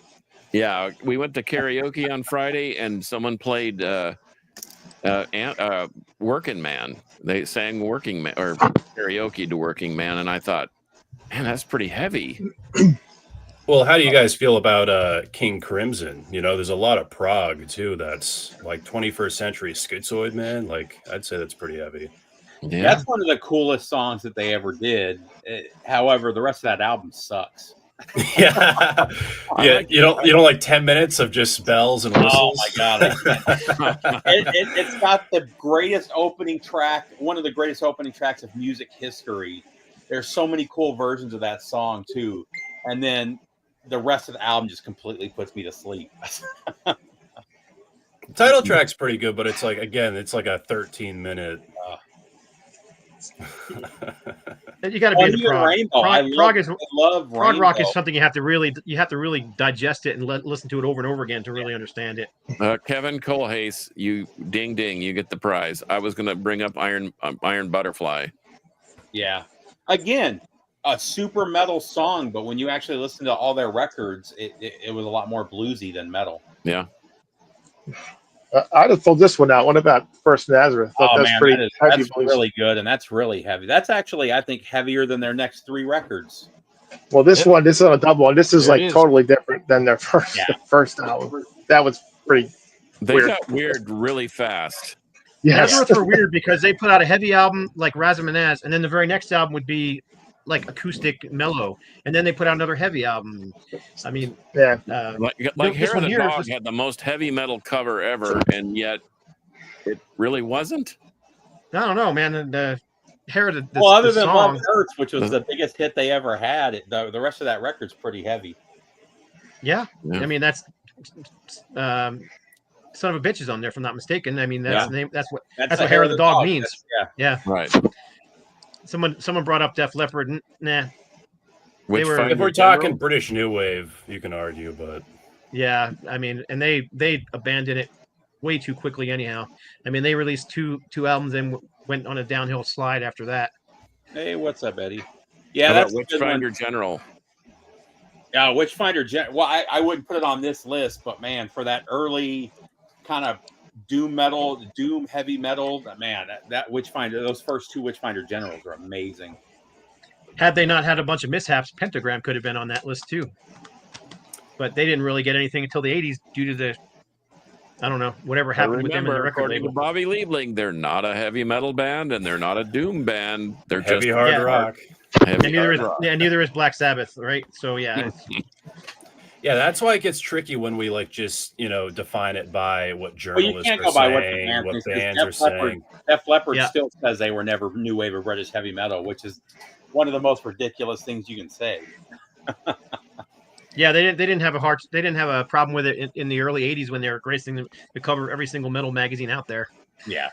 Yeah, we went to karaoke on Friday, and someone played Working Man. They sang Working Man or karaoke to Working Man, and I thought, man, that's pretty heavy. Well, how do you guys feel about King Crimson? You know, there's a lot of prog too. That's like 21st century schizoid, man. Like, I'd say that's pretty heavy. Yeah. That's one of the coolest songs that they ever did. However, the rest of that album sucks. Yeah, you don't like 10 minutes of just bells and whistles. Oh my god! It's got the greatest opening track, one of the greatest opening tracks of music history. There's so many cool versions of that song too, and then the rest of the album just completely puts me to sleep. The title track's pretty good, but it's like, again, it's like a 13-minute. You got to be Oh, into even prog. Rainbow. I love Prog rock Rainbow. is something you have to really digest it and listen to it over and over again to really understand it. Kevin Colhase, you ding ding, you get the prize. I was going to bring up Iron Butterfly. Yeah. Again, a super metal song, but when you actually listen to all their records, it was a lot more bluesy than metal. Yeah. I just pulled this one out. What about First Nazareth? Oh That's man, pretty heavy that's blues. really good, and that's really heavy. That's actually, I think, heavier than their next 3 records. Well, this is on a double one. This is There it like is. totally different than their first album. That was pretty. They Weird. got weird really fast. Yes. Nazareth were weird because they put out a heavy album like Razamanaz, and then the very next album would be like acoustic mellow, and then they put out another heavy album. I mean, Yeah. Like this Hair of one the here Dog was- had the most heavy metal cover ever, and yet it really wasn't. I don't know, man. And the Hair of the Well, other the than song, Love Hurts, which was the biggest hit they ever had, the rest of that record's pretty heavy. yeah. Yeah. I mean that's Son of a Bitch is on there, if I'm not mistaken. I mean that's Yeah. the name. That's what the Hair of the Dog means. That's- yeah. Yeah. Right. Someone brought up Def Leppard. Nah. Which were- If we're General? talking British New Wave, you can argue, but Yeah. I mean, and they abandoned it way too quickly. Anyhow, I mean they released two albums and went on a downhill slide after that. Hey, what's up, Eddie? Yeah, How about that's a good one. Witchfinder General? Yeah, Witchfinder. Well, I wouldn't put it on this list, but man, for that early kind of doom heavy metal, man, that Witchfinder, those first 2 Witchfinder Generals are amazing. Had they not had a bunch of mishaps, Pentagram could have been on that list too. But they didn't really get anything until the 80s due to the, I don't know, whatever happened with them and the Remember, record according to label. Bobby Liebling, they're not a heavy metal band and they're not a doom band. They're heavy just hard Yeah. rock. heavy And neither hard is rock. neither is Black Sabbath, right? So yeah, Yeah, that's why it gets tricky when we just define it by what journalists can't are go by what the saying, band what thinks, 'cause bands are Def Leppard- saying. Def Leppard Yeah. still says they were never new wave of British heavy metal, which is one of the most ridiculous things you can say. yeah, they didn't have a problem with it in the early 80s when they were gracing the cover of every single metal magazine out there. Yeah.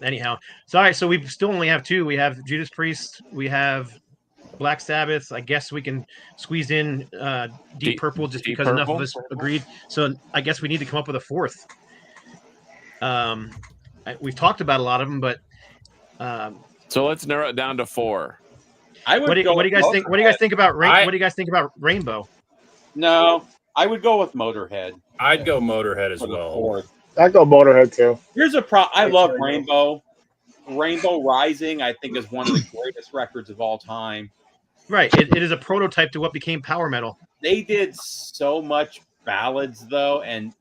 Anyhow, sorry. So we still only have 2. We have Judas Priest. We have Black Sabbath. I guess we can squeeze in Deep Purple just Deep because enough of Purple? us agreed. So I guess we need to come up with a 4th. We've talked about a lot of them, but So let's narrow it down to 4. I would what do go you with guys think? What do you guys think about I- What do you guys think about Rainbow? No, I would go with Motorhead I'd go Motorhead as for the well. 4th. I go Motorhead too. Here's a I love Rainbow. Rainbow Rising, I think, is one of the greatest records of all time. Right. It is a prototype to what became power metal. They did so much ballads, though, and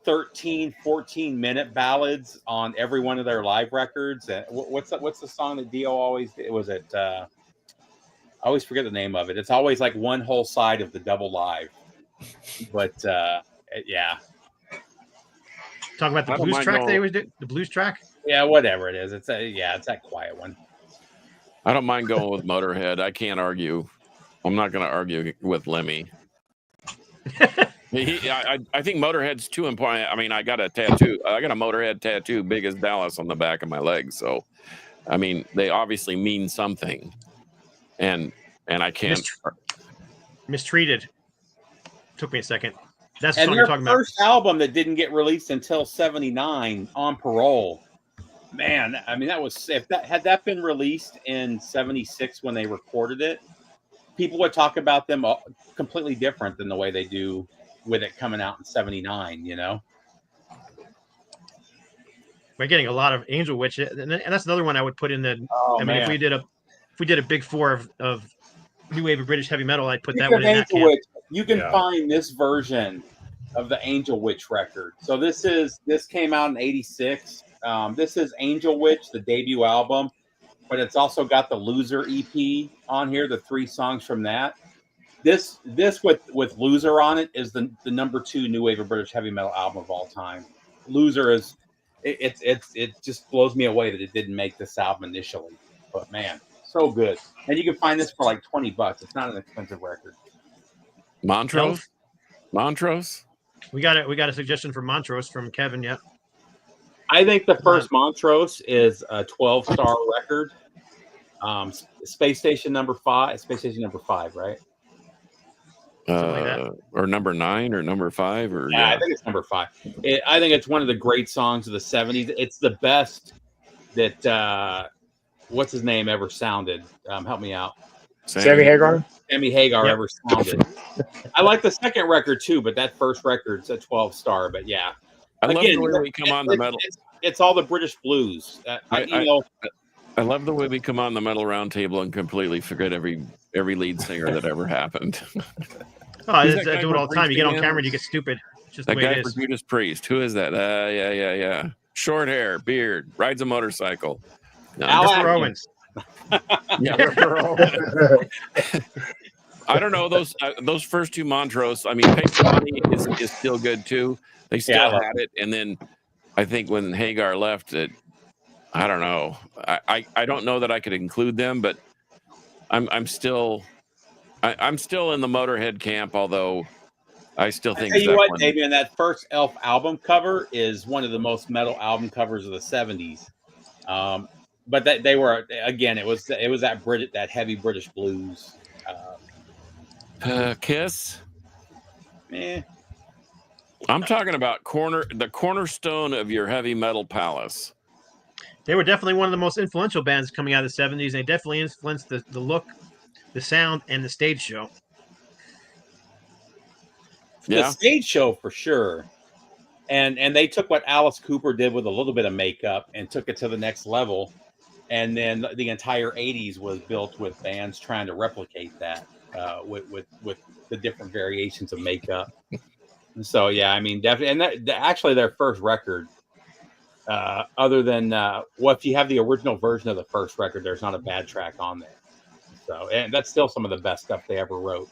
13, 14-minute ballads on every one of their live records. And what's the song that Dio always did? Was it? I always forget the name of it. It's always like one whole side of the double live. But yeah, Talking about I the don't blues mind track going- they always did. The blues track. yeah, whatever it is. It's that quiet one. I don't mind going with Motorhead. I can't argue. I'm not going to argue with Lemmy. I think Motorhead's too important. I mean, I got a tattoo. I got a Motorhead tattoo, big as Dallas, on the back of my leg. So, I mean, they obviously mean something. And I can't. Mistreated. Took me a second. That's the And song their you're talking about. first album that didn't get released until '79, On Parole. Man, I mean, that was had that been released in '76 when they recorded it, people would talk about them completely different than the way they do with it coming out in '79. You know, We're getting a lot of Angel Witch, and that's another one I would put in the. oh I mean, if we did a big 4 of new wave of British heavy metal, I'd put that one in that Angel camp. Witch, you can Yeah. find this version of the Angel Witch record. So this came out in '86. This is Angel Witch, the debut album, but it's also got the Loser EP on here, the 3 songs from that. This with Loser on it is the number 2 new wave of British heavy metal album of all time. Loser is it just blows me away that it didn't make this album initially, but man, so good. And you can find this for like $20. It's not an expensive record. Montrose? We got a suggestion from Montrose from Kevin. Yeah. I think the first Montrose is a 12-star record. Space Station number 5, right? Something like that. Or number 9 or number 5 or Yeah, I think it's number 5. I think it's one of the great songs of the 70s. It's the best that what's his name ever sounded. Help me out. Sammy Hagar. Sammy Hagar Yep. ever sounded. I like the second record too, but that first record's a 12-star. But yeah, I love again, the way we come on the metal. It's all the British blues. I love the way we come on the metal round table and completely forget every lead singer that ever happened. Oh, Who's I that guy do it all the time. You get on from camera and you get stupid. It's just That the way guy it for is. Judas Priest. Who is that? Yeah. Short hair, beard, rides a motorcycle. No, Al Mr. Atkins. Owens. yeah, Ripper Owens. I don't know those first two Montrose. I mean, Paper Money is still good too. They still Yeah, I love had it, and then I think when Hagar left, I don't know. I don't know that I could include them, but I'm still in the Motorhead camp. Although I still think Tell you what, Zeppelin. David, that first Elf album cover is one of the most metal album covers of the 70s. But they were, again, it was that heavy British blues. Kiss. Eh. I'm talking about the cornerstone of your heavy metal palace. They were definitely one of the most influential bands coming out of the 70s. They definitely influenced the look, the sound, and the stage show. The stage show for sure. And they took what Alice Cooper did with a little bit of makeup and took it to the next level. And then the entire 80s was built with bands trying to replicate that with the different variations of makeup. So, yeah, I mean, definitely. And actually their first record, other than, if you have the original version of the first record, there's not a bad track on there. So, and that's still some of the best stuff they ever wrote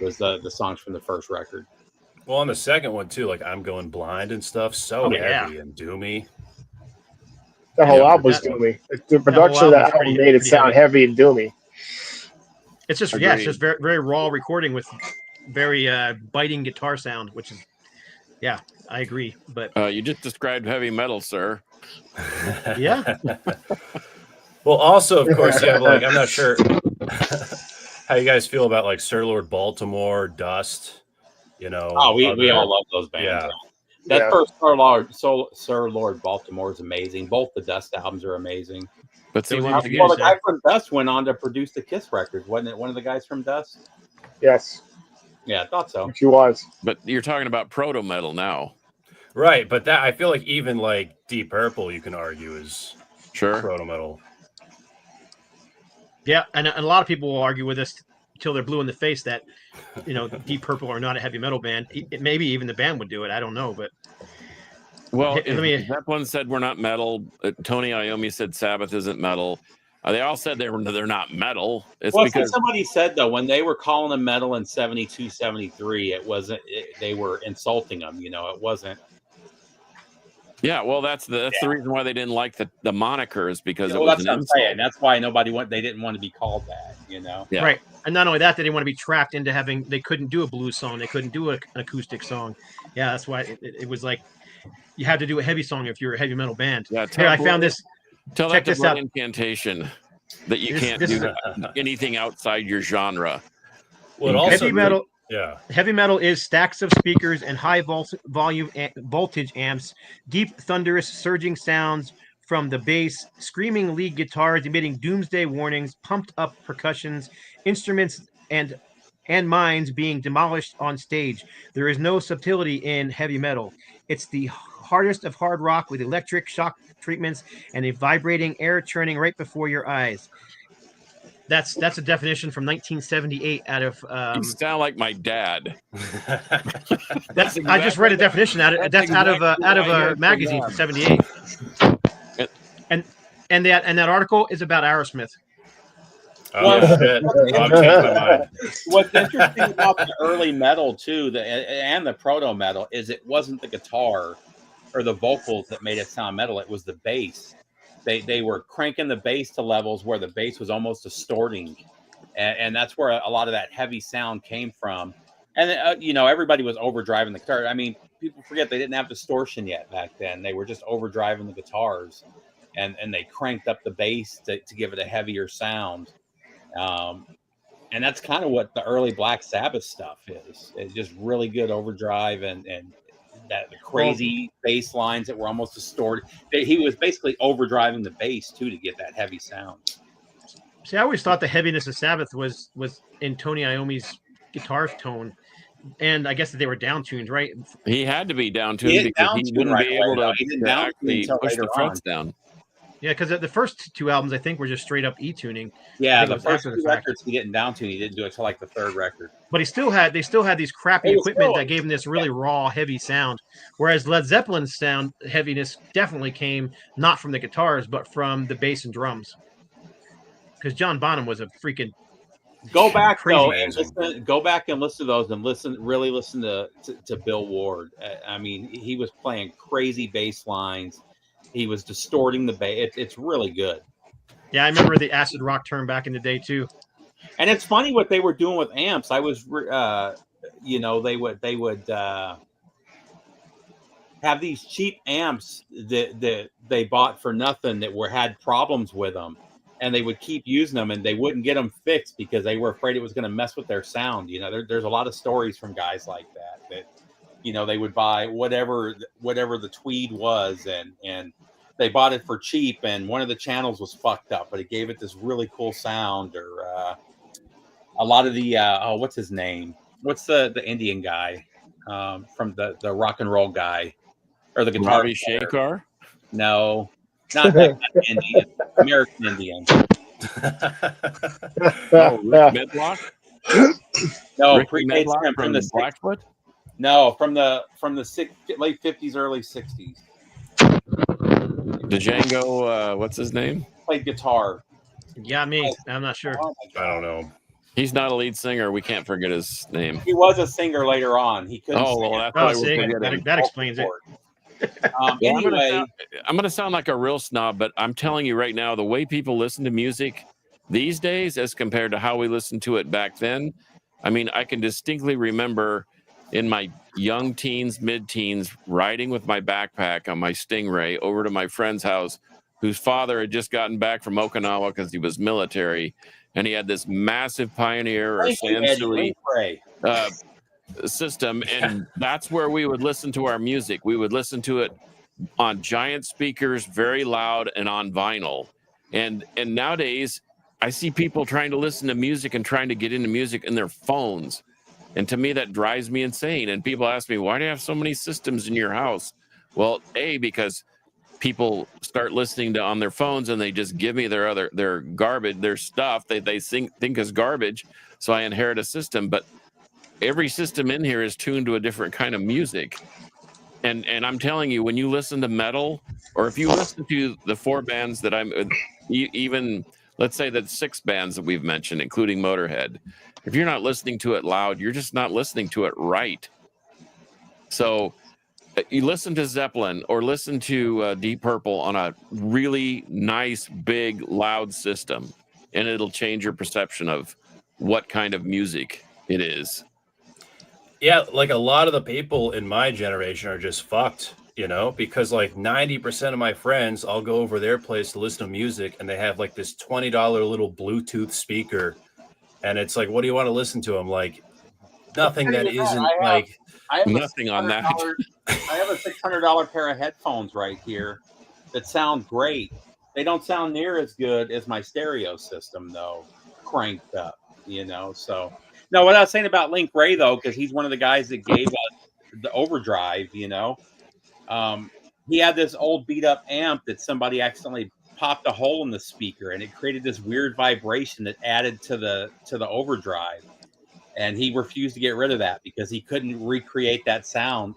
was the songs from the first record. Well, on the second one too, like I'm Going Blind and stuff, so heavy and doomy. The whole album was that- doomy. The production of that album's album made it pretty sound heavy and doomy. It's just Agreed. it's just very very raw recording with very biting guitar sound, which is I agree. But You just described heavy metal, sir. yeah, Well, also, of course, you have like I'm not sure how you guys feel about like Sir Lord Baltimore, Dust. You know, Oh, we all love those bands. Yeah. That Yeah. first Sir Lord Baltimore is amazing. Both the Dust albums are amazing. But see, It was when out you for Well, the so- guy from Dust went on to produce the Kiss records, wasn't it? One of the guys from Dust. Yes, Yeah, I thought so. she was. but you're talking about proto metal now. Right, but that I feel like even like Deep Purple, you can argue is Sure. proto metal. yeah, and a lot of people will argue with us until they're blue in the face that Deep Purple are not a heavy metal band. Maybe even the band would do it. I don't know, but Well, Let me- Zeppelin said we're not metal. Tony Iommi said Sabbath isn't metal. They all said they're not metal. It's Well, because somebody said though when they were calling them metal in 72, 73, it wasn't. They were insulting them. It wasn't. well, that's the reason why they didn't like the monikers because it Well, was that's an what I'm insult. saying. That's why they didn't want to be called that. Yeah. right. And not only that, they didn't want to be trapped into having. They couldn't do a blues song. They couldn't do an acoustic song. Yeah, that's why it was like you had to do a heavy song if you're a heavy metal band. Yeah, Here, I found this. Tell check that to this out. Blood Incantation that you This- can't this do is anything outside your genre. Well, it also Heavy metal. yeah. Heavy metal is stacks of speakers and high voltage amps, deep, thunderous, surging sounds from the bass, screaming lead guitars emitting doomsday warnings, pumped up percussions, instruments, and minds being demolished on stage. There is no subtlety in heavy metal. It's the hardest of hard rock with electric shock treatments and a vibrating air churning right before your eyes. That's a definition from 1978 out of You sound like my dad. That's I just read a definition out of that's out of exactly out of what I a heard magazine from from '78. And that article is about Aerosmith. Oh, shit. Oh, I'm changing my mind. What's interesting about the early metal too, and the proto metal, is it wasn't the guitar or the vocals that made it sound metal. It was the bass. They were cranking the bass to levels where the bass was almost distorting, and that's where a lot of that heavy sound came from. And you know, everybody was overdriving the guitar. I mean, people forget they didn't have distortion yet back then. They were just overdriving the guitars, and they cranked up the bass to give it a heavier sound. And that's kind of what the early Black Sabbath stuff is. It's just really good overdrive and that the crazy bass lines that were almost distorted. He was basically overdriving the bass too to get that heavy sound. See, I always thought the heaviness of Sabbath was in Tony Iommi's guitar tone, and I guess that they were down tuned, right? He had to be down tuned because he wouldn't be able to actually push the frets down. Yeah, because the first two albums I think were just straight up E tuning. Yeah, the first two records he didn't down tune. He didn't do it till like the third record. But they still had these crappy equipment that gave him this really raw, heavy sound. Whereas Led Zeppelin's sound heaviness definitely came not from the guitars, but from the bass and drums. Because John Bonham was a freaking go back crazy. Go back and listen to those and really listen to Bill Ward. I mean, he was playing crazy bass lines. He was distorting the bass. It's really good. Yeah, I remember the acid rock term back in the day too. And it's funny what they were doing with amps. I was, you know, they would have these cheap amps that they bought for nothing that had problems with them, and they would keep using them, and they wouldn't get them fixed because they were afraid it was going to mess with their sound. You know, there's a lot of stories from guys like that you know, they would buy whatever the Tweed was, and they bought it for cheap, and one of the channels was fucked up, but it gave it this really cool sound. Or a lot of the what's his name? What's the Indian guy from the rock and roll guy or the guitar? Ravi Shankar? No, not that Indian. American Indian. Rick Medlock? No, Rick Medlock from the Blackfoot? No, from the late 50s, early 60s. Django, what's his name? Played guitar. Yeah, I'm not sure. I don't know. He's not a lead singer. We can't forget his name. He was a singer later on. He couldn't. Oh, well, that's why we're forgetting. That explains it. Anyway, I'm going to sound like a real snob, but I'm telling you right now, the way people listen to music these days as compared to how we listened to it back then, I mean, I can distinctly remember in my young teens, mid-teens, riding with my backpack on my Stingray over to my friend's house, whose father had just gotten back from Okinawa because he was military, and he had this massive Pioneer or Sansui system, and that's where we would listen to our music. We would listen to it on giant speakers, very loud, and on vinyl. And nowadays, I see people trying to listen to music and trying to get into music in their phones. And to me, that drives me insane. And people ask me, why do you have so many systems in your house? Well, because people start listening to on their phones and they just give me their garbage, their stuff they think is garbage. So I inherit a system. But every system in here is tuned to a different kind of music. And I'm telling you, when you listen to metal, or if you listen to the four bands that even let's say that 6 bands that we've mentioned, including Motorhead, if you're not listening to it loud, you're just not listening to it right. So you listen to Zeppelin or listen to Deep Purple on a really nice, big, loud system, and it'll change your perception of what kind of music it is. Yeah, like a lot of the people in my generation are just fucked, you know, because like 90% of my friends, I'll go over their place to listen to music, and they have like this $20 little Bluetooth speaker. And it's like, what do you want to listen to? I'm like, nothing that isn't like nothing on that. I have a $600 pair of headphones right here that sound great. They don't sound near as good as my stereo system, though, cranked up, you know. So, no, what I was saying about Link Ray, though, because he's one of the guys that gave us the overdrive, you know. He had this old beat up amp that somebody accidentally popped a hole in the speaker, and it created this weird vibration that added to the overdrive, and he refused to get rid of that because he couldn't recreate that sound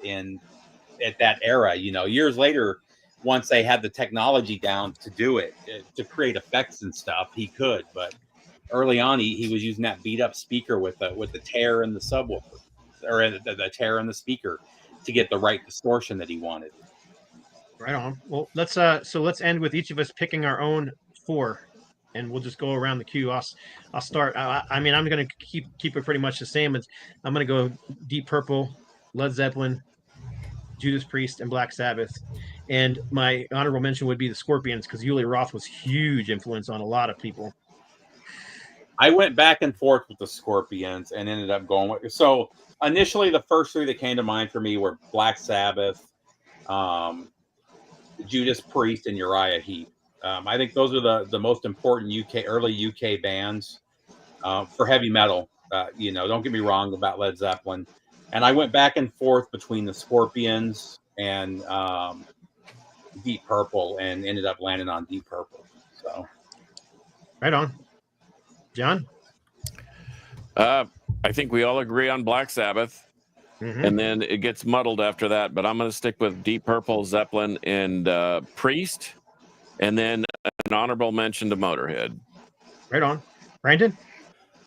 at that era. You know, years later, once they had the technology down to do it, to create effects and stuff, he could, but early on he was using that beat up speaker with the tear in the subwoofer, or the tear in the speaker, to get the right distortion that he wanted. Right on. Well, let's end with each of us picking our own 4 and we'll just go around the queue. I'll start. I mean, I'm going to keep it pretty much the same. I'm going to go Deep Purple, Led Zeppelin, Judas Priest, and Black Sabbath. And my honorable mention would be the Scorpions, because Uli Roth was huge influence on a lot of people. I went back and forth with the Scorpions and ended up going with. So initially, the first three that came to mind for me were Black Sabbath, Judas Priest, and Uriah Heep. I think those are the most important early UK bands for heavy metal. Don't get me wrong about Led Zeppelin. And I went back and forth between the Scorpions and Deep Purple, and ended up landing on Deep Purple. So, right on, John. I think we all agree on Black Sabbath, Mm-hmm. and then it gets muddled after that. But I'm going to stick with Deep Purple, Zeppelin, and Priest, and then an honorable mention to Motorhead. Right on, Brandon.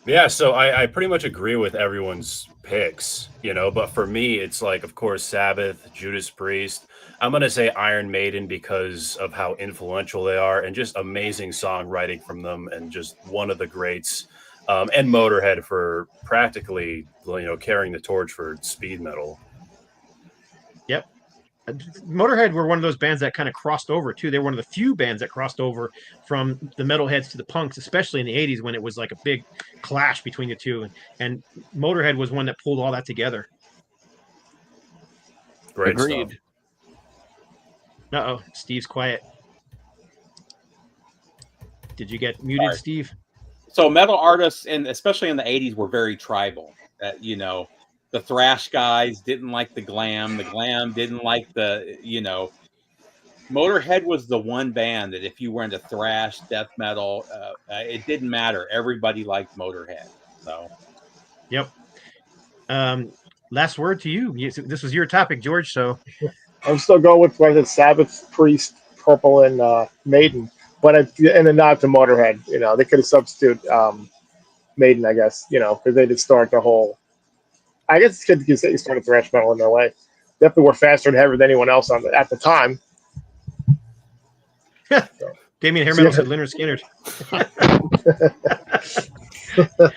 Yeah, so I pretty much agree with everyone's picks, but for me, it's like, of course, Sabbath, Judas Priest. I'm going to say Iron Maiden because of how influential they are and just amazing songwriting from them, and just one of the greats. And Motorhead for practically, carrying the torch for speed metal. Yep. Motorhead were one of those bands that kind of crossed over too. They were one of the few bands that crossed over from the metalheads to the punks, especially in the 80s when it was like a big clash between the two. And Motorhead was one that pulled all that together. Great Agreed. stuff. Uh-oh, Steve's quiet. Did you get muted, Sorry. Steve? So metal artists, and especially in the 80s, were very tribal. The thrash guys didn't like the glam. The glam didn't like Motorhead was the one band that if you were into thrash, death metal, it didn't matter. Everybody liked Motorhead. So, yep. Last word to you. This was your topic, George. So I'm still going with what I said, Sabbath, Priest, Purple, and Maiden. But and a nod to Motorhead. They could have substituted Maiden, I guess. Because they did start the whole. I guess it's good because they started thrash metal in their way. Definitely were faster and heavier than anyone else at the time. Damien Hair said Leonard Skinner. I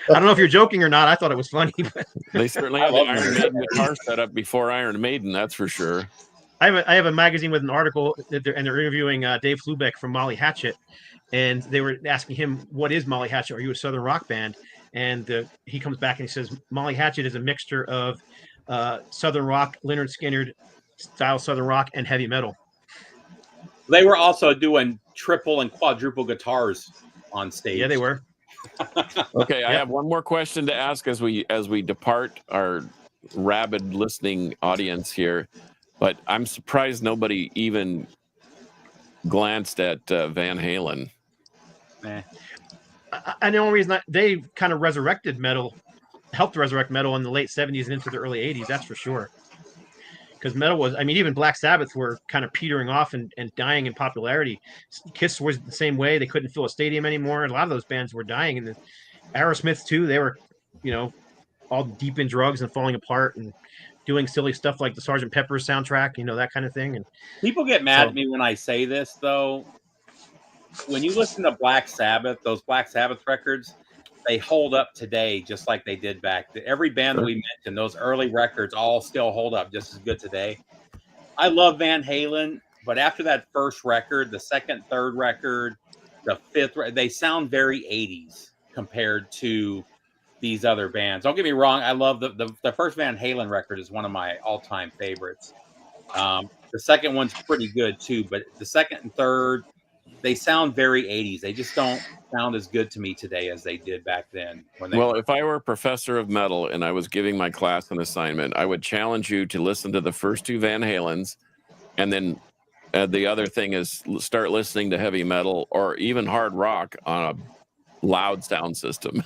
don't know if you're joking or not. I thought it was funny. But They certainly had the Iron Maiden guitar set up before Iron Maiden, that's for sure. I have a magazine with an article, and they're interviewing Dave Flubeck from Molly Hatchet, and they were asking him, "What is Molly Hatchet? Are you a Southern rock band?" And he comes back and he says, "Molly Hatchet is a mixture of Southern rock, Leonard Skinner style Southern rock, and heavy metal." they were also doing triple and quadruple guitars on stage. Yeah, they were. Okay, I have one more question to ask as we depart our rabid listening audience here, but I'm surprised nobody even glanced at Van Halen. And the only reason they kind of resurrected metal, helped resurrect metal in the late 70s and into the early 80s, that's for sure. Because metal was, even Black Sabbath were kind of petering off and dying in popularity. Kiss was the same way. They couldn't fill a stadium anymore. A lot of those bands were dying. And the Aerosmith, too, they were, all deep in drugs and falling apart and doing silly stuff like the Sgt. Pepper's soundtrack, that kind of thing. And people get mad at me when I say this, though. When you listen to Black Sabbath, those Black Sabbath records, they hold up today just like they did back then. Every band that we mentioned, those early records all still hold up just as good today. I love Van Halen, but after that first record, the second, third record, the fifth, they sound very 80s compared to these other bands. Don't get me wrong, I love the first Van Halen record is one of my all-time favorites. The second one's pretty good too, but the second and third, they sound very 80s. They just don't sound as good to me today as they did back then. If I were a professor of metal and I was giving my class an assignment, I would challenge you to listen to the first two Van Halens, and then the other thing is start listening to heavy metal or even hard rock on a loud sound system.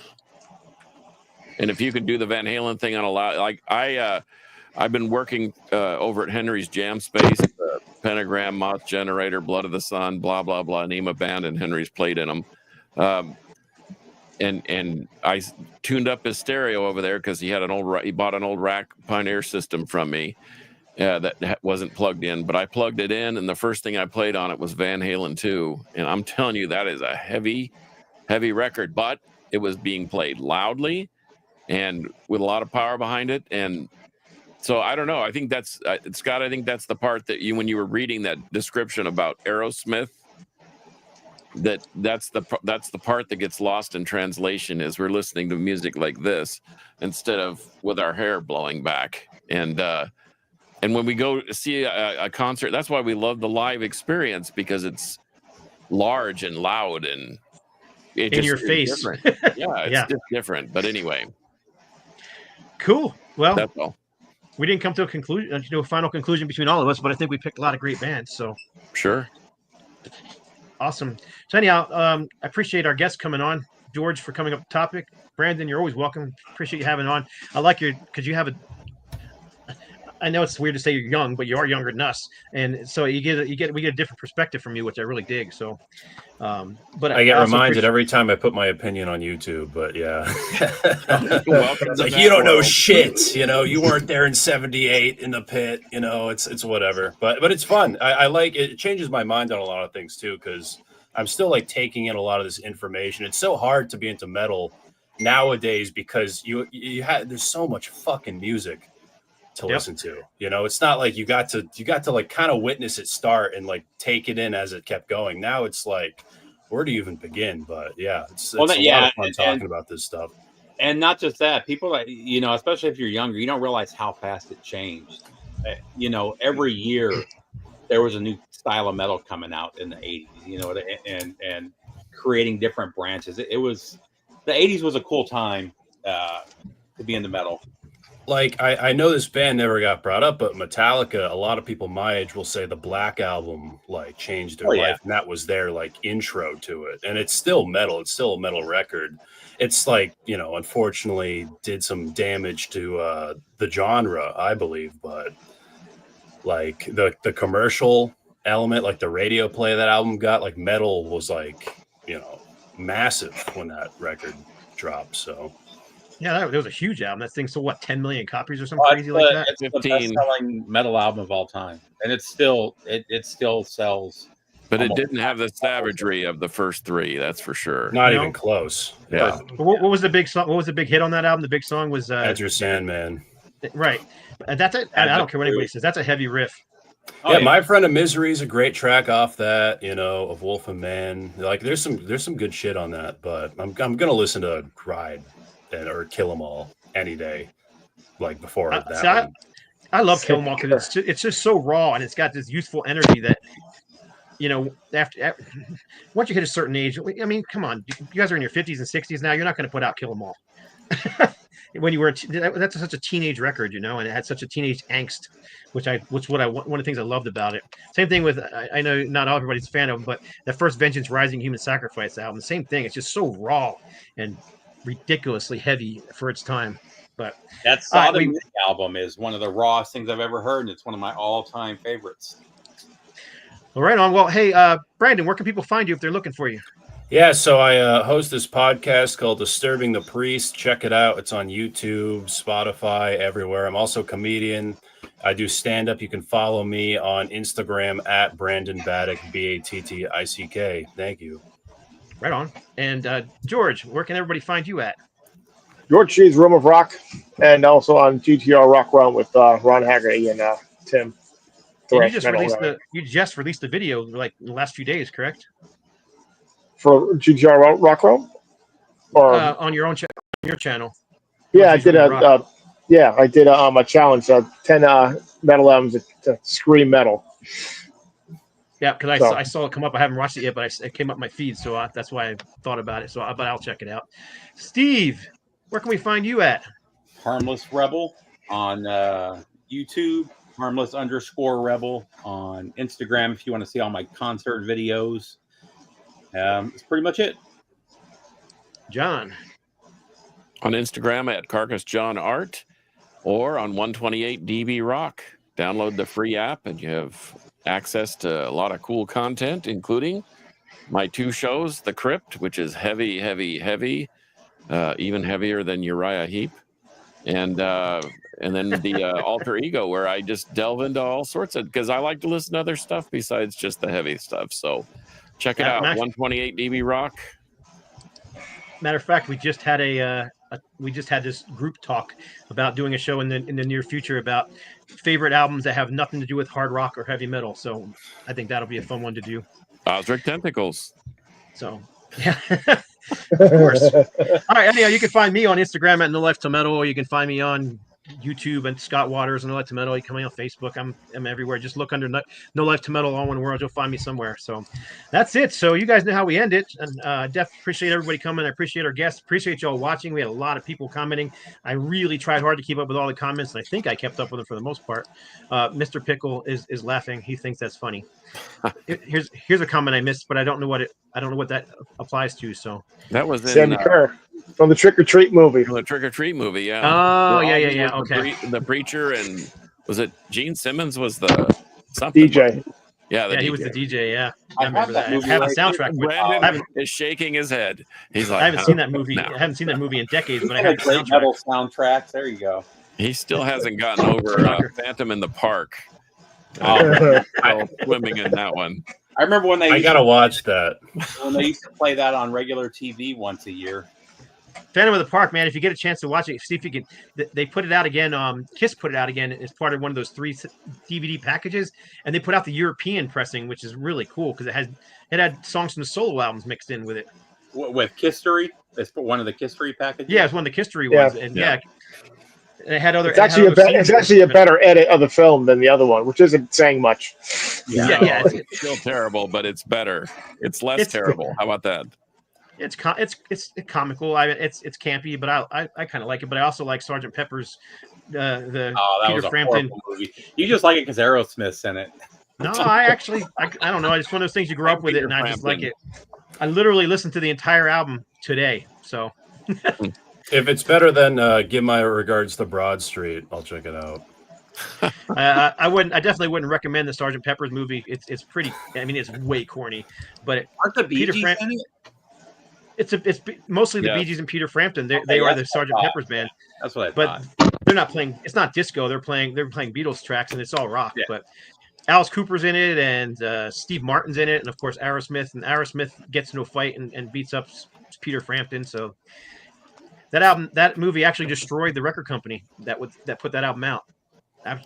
And if you can do the Van Halen thing on a loud, like I've been working over at Henry's Jam Space, Pentagram, Moth Generator, Blood of the Sun, blah, blah, blah, name a band, and Henry's played in them. And I tuned up his stereo over there because he bought an old rack Pioneer system from me that wasn't plugged in, but I plugged it in, and the first thing I played on it was Van Halen 2. And I'm telling you, that is a heavy heavy record, but it was being played loudly and with a lot of power behind it. And so I don't know. I think that's Scott. I think that's the part that when you were reading that description about Aerosmith, that's the part that gets lost in translation is we're listening to music like this instead of with our hair blowing back. And when we go see a concert, that's why we love the live experience, because it's large and loud and it In just your is face. different. Yeah, it's Yeah. just different. But anyway, Cool. Well, that's all. we didn't come to a conclusion, a final conclusion between all of us, but I think we picked a lot of great bands. So Sure. awesome. So anyhow, I appreciate our guests coming on. George for coming up with the topic. Brandon, you're always welcome. Appreciate you having on. I like because you have I know it's weird to say you're young, but you are younger than us, and so we get a different perspective from you, which I really dig. So, but I get also reminded every time I put my opinion on YouTube, but yeah. Welcome It's to like, that you don't know world. shit, you weren't there in 78 in the pit, it's whatever. But it's fun. I like it. It changes my mind on a lot of things too, because I'm still like taking in a lot of this information. It's so hard to be into metal nowadays because there's so much fucking music to listen to. It's not like you got to like kind of witness it start and like take it in as it kept going. Now it's like, where do you even begin? But yeah, it's a lot of fun talking about this stuff. And not just that, people that, especially if you're younger, you don't realize how fast it changed. Every year there was a new style of metal coming out in the 80s, and creating different branches. It was, the 80s was a cool time to be into metal. Like, I know this band never got brought up, but Metallica, a lot of people my age will say the Black Album like changed their life, and that was their like intro to it. And it's still metal. It's still a metal record. It's like, unfortunately did some damage to the genre, I believe. But like the commercial element, like the radio play of that album got, like metal was like, massive when that record dropped. So yeah, that was a huge album. That thing sold what, 10 million copies or something crazy like that. It's the 15. best-selling metal album of all time, and it still sells. But it didn't have the savagery of the first three, that's for sure. not even close. Yeah. What was the big song? What was the big hit on that album? The big song was Enter Sandman. right. That's it. I don't care what anybody says. That's a heavy riff. Yeah, My Friend of Misery is a great track off that, of Wolf and Man. Like, there's some good shit on that, but I'm gonna listen to Ride or Kill 'Em All any day, like before that one. I love Kill 'Em All because it's just so raw and it's got this youthful energy that, after once you hit a certain age, I mean, come on, you guys are in your 50s and 60s now. You're not going to put out Kill 'Em All. When you were that's such a teenage record, and it had such a teenage angst, one of the things I loved about it. Same thing with, I know not everybody's a fan of them, but the first Vengeance Rising Human Sacrifice album, same thing. It's just so raw and ridiculously heavy for its time. But that Sodom album is one of the rawest things I've ever heard, and it's one of my all-time favorites. Well, right on. Well, hey, Brandon, where can people find you if they're looking for you? Yeah, so I host this podcast called Disturbing the Priest. Check it out. It's on YouTube, Spotify, everywhere. I'm also a comedian. I do stand-up. You can follow me on Instagram at Brandon Baddick, Battick. Thank you. Right on. And George, where can everybody find you at? George G's Room of Rock, and also on GTR Rock Run with Ron Haggerty and Tim. And you just released the video like in the last few days, correct? For GTR Rock Run, or on your channel. Yeah, I did I did a challenge, 10 metal albums to scream metal. Yeah, because I saw it come up. I haven't watched it yet, but it came up my feed, so that's why I thought about it. But I'll check it out. Steve, where can we find you at? Harmless Rebel on YouTube. Harmless_Rebel on Instagram if you want to see all my concert videos. It's pretty much it. John. On Instagram at Carcass John Art or on 128 DB Rock. Download the free app and you have access to a lot of cool content, including my 2 shows, The Crypt, which is heavy, even heavier than Uriah Heep. And then the Alter Ego, where I just delve into all sorts of, because I like to listen to other stuff besides just the heavy stuff. So check it out, 128 DB Rock. Matter of fact, we just had this group talk about doing a show in the near future about favorite albums that have nothing to do with hard rock or heavy metal. So I think that'll be a fun one to do. Osric Tentacles. So yeah, of course. All right. Anyhow, you can find me on Instagram at No Life to Metal, or you can find me on YouTube and Scott Waters and No Life to Metal. You can find me on Facebook. I'm everywhere. Just look under No Life to Metal, all one word. You'll find me somewhere. So that's it. So you guys know how we end it. And appreciate everybody coming. I appreciate our guests. Appreciate y'all watching. We had a lot of people commenting. I really tried hard to keep up with all the comments, and I think I kept up with them for the most part. Mr. Pickle is laughing. He thinks that's funny. Here's a comment I missed, but I don't know what that applies to. So That was in Sammy Kerr from the Trick or Treat movie. the Trick or Treat movie. Yeah. Oh, Where yeah. Ozzy was Okay. The preacher, and was it Gene Simmons was the something DJ. Yeah, Yeah, he was the DJ. Yeah, I I remember have that that. movie I have a right soundtrack. With, I Brandon haven't, is shaking his head. He's like, I haven't seen that movie. No. I haven't seen that movie in decades, but I Had have a the great soundtrack. metal soundtracks. There you go. He still hasn't gotten over Phantom in the Park. Oh, Still swimming in that one. I remember when I they gotta watch that. used to play that on regular TV once a year. Phantom of the Park, man. If you get a chance to watch it, see if you can. They put it out again. Kiss put it out again as part of one of those 3 DVD packages, and they put out the European pressing, which is really cool because it had songs from the solo albums mixed in with it. With Kisstory, it's one of the Kisstory packages. Yeah, it's one of the Kisstory Yeah. ones, and yeah. And it had other. It's actually it's actually a better edit of the film than the other one, which isn't saying much. Yeah, No, yeah. it's still terrible, but it's better. It's less terrible. How about that? It's comical. It's campy, but I kind of like it. But I also like Sgt. Pepper's the Oh, that Peter was a Frampton. horrible movie. You just like it because Aerosmith's in it. No, I don't know. It's one of those things you grow up with it, and I just like it. I literally listened to the entire album today. So If it's better than Give My Regards to Broad Street, I'll check it out. I definitely wouldn't recommend the Sgt. Pepper's movie. It's pretty. I mean, it's way corny, but Aren't the Bee Peter Gees Fram- in it? it's mostly the Yeah. Bee Gees and Peter Frampton. They Okay, are the that's what I Sgt. thought. Pepper's band, That's what I but thought. they're not playing. It's not disco. They're playing Beatles tracks, and it's all rock. Yeah. But Alice Cooper's in it, and Steve Martin's in it, and of course Aerosmith. And Aerosmith gets into a fight and beats up Peter Frampton. So that movie actually destroyed the record company that put that album out.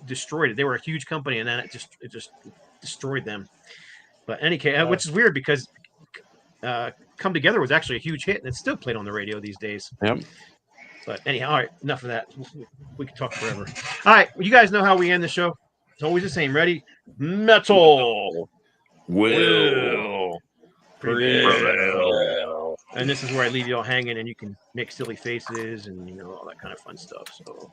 Destroyed it. They were a huge company, and then it just destroyed them. But in any case, which is weird because Come Together was actually a huge hit, and it's still played on the radio these days. Yep. But anyhow, all right, enough of that. We can talk forever. All right, you guys know how we end the show. It's always the same. Ready? Metal. Will. Prevail. And this is where I leave you all hanging, and you can make silly faces and all that kind of fun stuff. So.